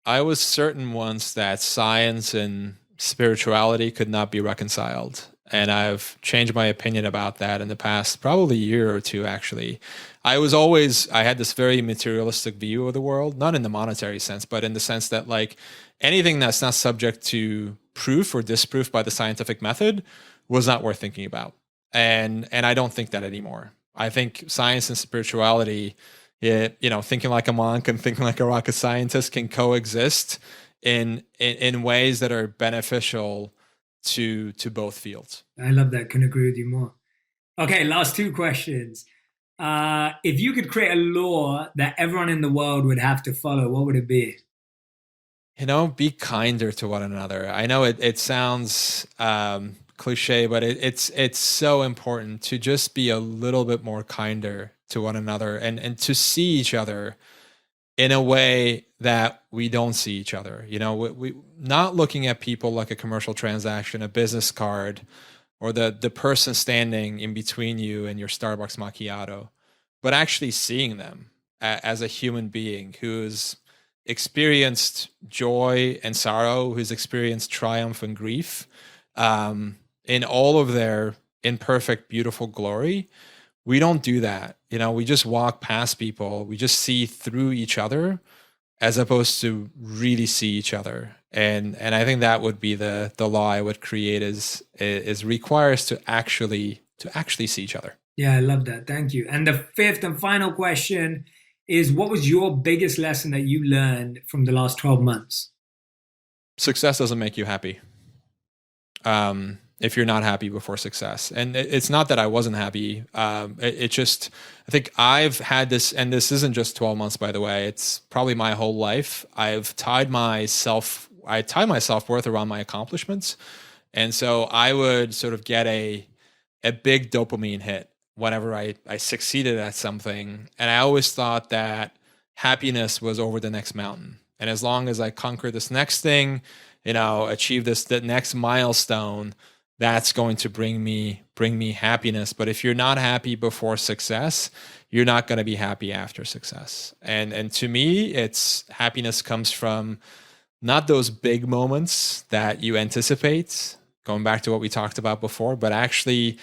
I was certain once that science and spirituality could not be reconciled. And I've changed my opinion about that in the past, probably a year or 2, actually. I had this very materialistic view of the world, not in the monetary sense, but in the sense that like anything that's not subject to proof or disproof by the scientific method was not worth thinking about. And I don't think that anymore. I think science and spirituality, thinking like a monk and thinking like a rocket scientist can coexist in ways that are beneficial to both fields. I love that. Couldn't agree with you more. Okay, last 2 questions. If you could create a law that everyone in the world would have to follow, what would it be? Be kinder to one another. I know it sounds cliche, but it's so important to just be a little bit more kinder to one another and to see each other in a way that we don't see each other. We not looking at people like a commercial transaction, a business card, or the person standing in between you and your Starbucks macchiato, but actually seeing them as a human being who's experienced joy and sorrow, who's experienced triumph and grief, in all of their imperfect, beautiful glory. We don't do that. We just walk past people. We just see through each other as opposed to really see each other. And I think that would be the law I would create is requires to actually see each other. Yeah, I love that. Thank you. And the fifth and final question is, what was your biggest lesson that you learned from the last 12 months? Success doesn't make you happy. If you're not happy before success. And it's not that I wasn't happy. It just, I think I've had this, and this isn't just 12 months, by the way, it's probably my whole life. I tie my self-worth around my accomplishments. And so I would sort of get a big dopamine hit whenever I succeeded at something. And I always thought that happiness was over the next mountain. And as long as I conquer this next thing, achieve the next milestone, that's going to bring me happiness. But if you're not happy before success, you're not going to be happy after success. And to me, it's happiness comes from not those big moments that you anticipate, going back to what we talked about before, but actually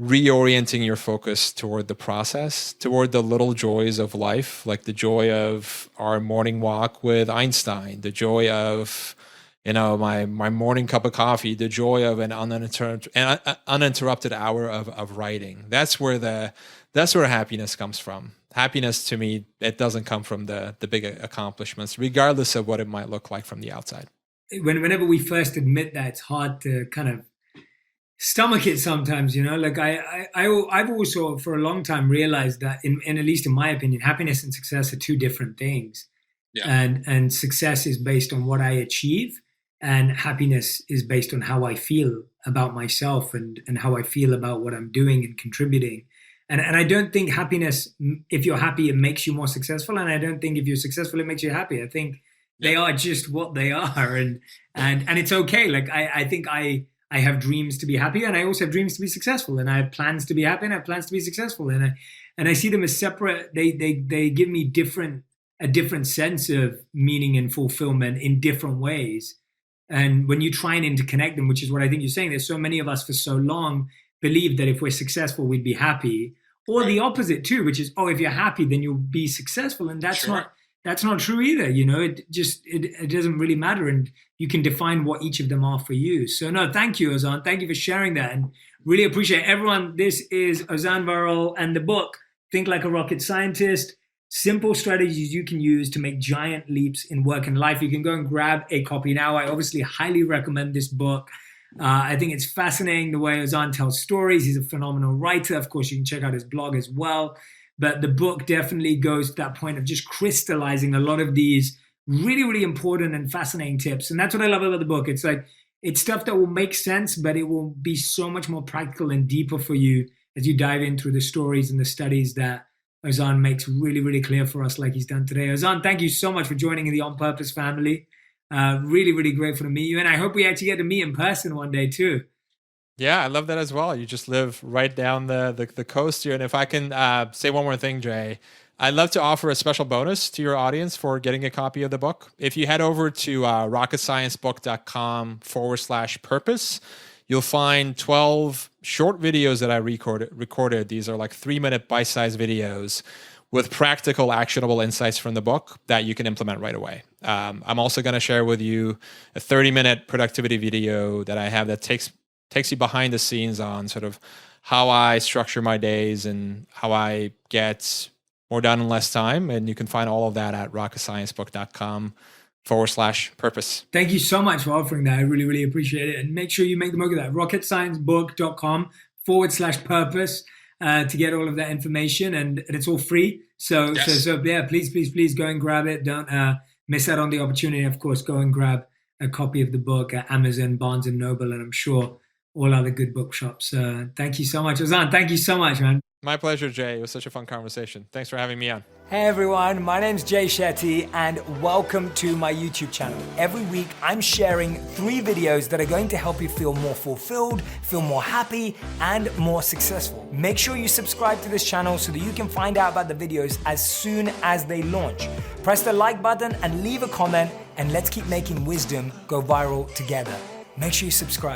reorienting your focus toward the process, toward the little joys of life, like the joy of our morning walk with Einstein, the joy of my morning cup of coffee, the joy of an uninterrupted hour of writing. That's where happiness comes from. Happiness, to me, it doesn't come from the big accomplishments, regardless of what it might look like from the outside. Whenever we first admit that, it's hard to kind of stomach it sometimes, like I've also for a long time realized that in at least in my opinion, happiness and success are two different things. Yeah. And success is based on what I achieve, and happiness is based on how I feel about myself and how I feel about what I'm doing and contributing. And I don't think happiness, if you're happy, it makes you more successful. And I don't think if you're successful, it makes you happy. I think they are just what they are. And it's okay. Like I think I have dreams to be happy, and I also have dreams to be successful, and I have plans to be happy, and I have plans to be successful. And I see them as separate. They give me a different sense of meaning and fulfillment in different ways. And when you try and interconnect them, which is what I think you're saying, there's so many of us for so long believe that if we're successful, we'd be happy, or the opposite too, which is, if you're happy, then you'll be successful. And that's not true either. It doesn't really matter. And you can define what each of them are for you. So no, thank you, Ozan. Thank you for sharing that, and really appreciate everyone. This is Ozan Varol and the book, Think Like a Rocket Scientist. Simple strategies you can use to make giant leaps in work and life. You can go and grab a copy now. I obviously highly recommend this book. I think it's fascinating the way Ozan tells stories. He's a phenomenal writer. Of course, you can check out his blog as well. But the book definitely goes to that point of just crystallizing a lot of these really, really important and fascinating tips. And that's what I love about the book. It's like, it's stuff that will make sense, but it will be so much more practical and deeper for you as you dive in through the stories and the studies that Ozan makes really, really clear for us, like he's done today. Ozan, thank you so much for joining in the On Purpose family. Really, really grateful to meet you. And I hope we actually get to meet in person one day too. Yeah, I love that as well. You just live right down the coast here. And if I can say one more thing, Jay, I'd love to offer a special bonus to your audience for getting a copy of the book. If you head over to rocketsciencebook.com/purpose, you'll find 12 short videos that I recorded. These are like 3-minute bite-sized videos with practical, actionable insights from the book that you can implement right away. I'm also going to share with you a 30-minute productivity video that I have that takes you behind the scenes on sort of how I structure my days and how I get more done in less time. And you can find all of that at rocketsciencebook.com/purpose. Thank you so much for offering that. I really, really appreciate it. And make sure you make the most of that. rocketsciencebook.com/purpose to get all of that information. And it's all free. So yeah, please go and grab it. Don't miss out on the opportunity. Of course, go and grab a copy of the book at Amazon, Barnes & Noble, and I'm sure all other good bookshops. Thank you so much. Ozan, thank you so much, man. My pleasure, Jay. It was such a fun conversation. Thanks for having me on. Hey everyone, my name's Jay Shetty and welcome to my YouTube channel. Every week I'm sharing 3 videos that are going to help you feel more fulfilled, feel more happy, and more successful. Make sure you subscribe to this channel so that you can find out about the videos as soon as they launch. Press the like button and leave a comment, and let's keep making wisdom go viral together. Make sure you subscribe.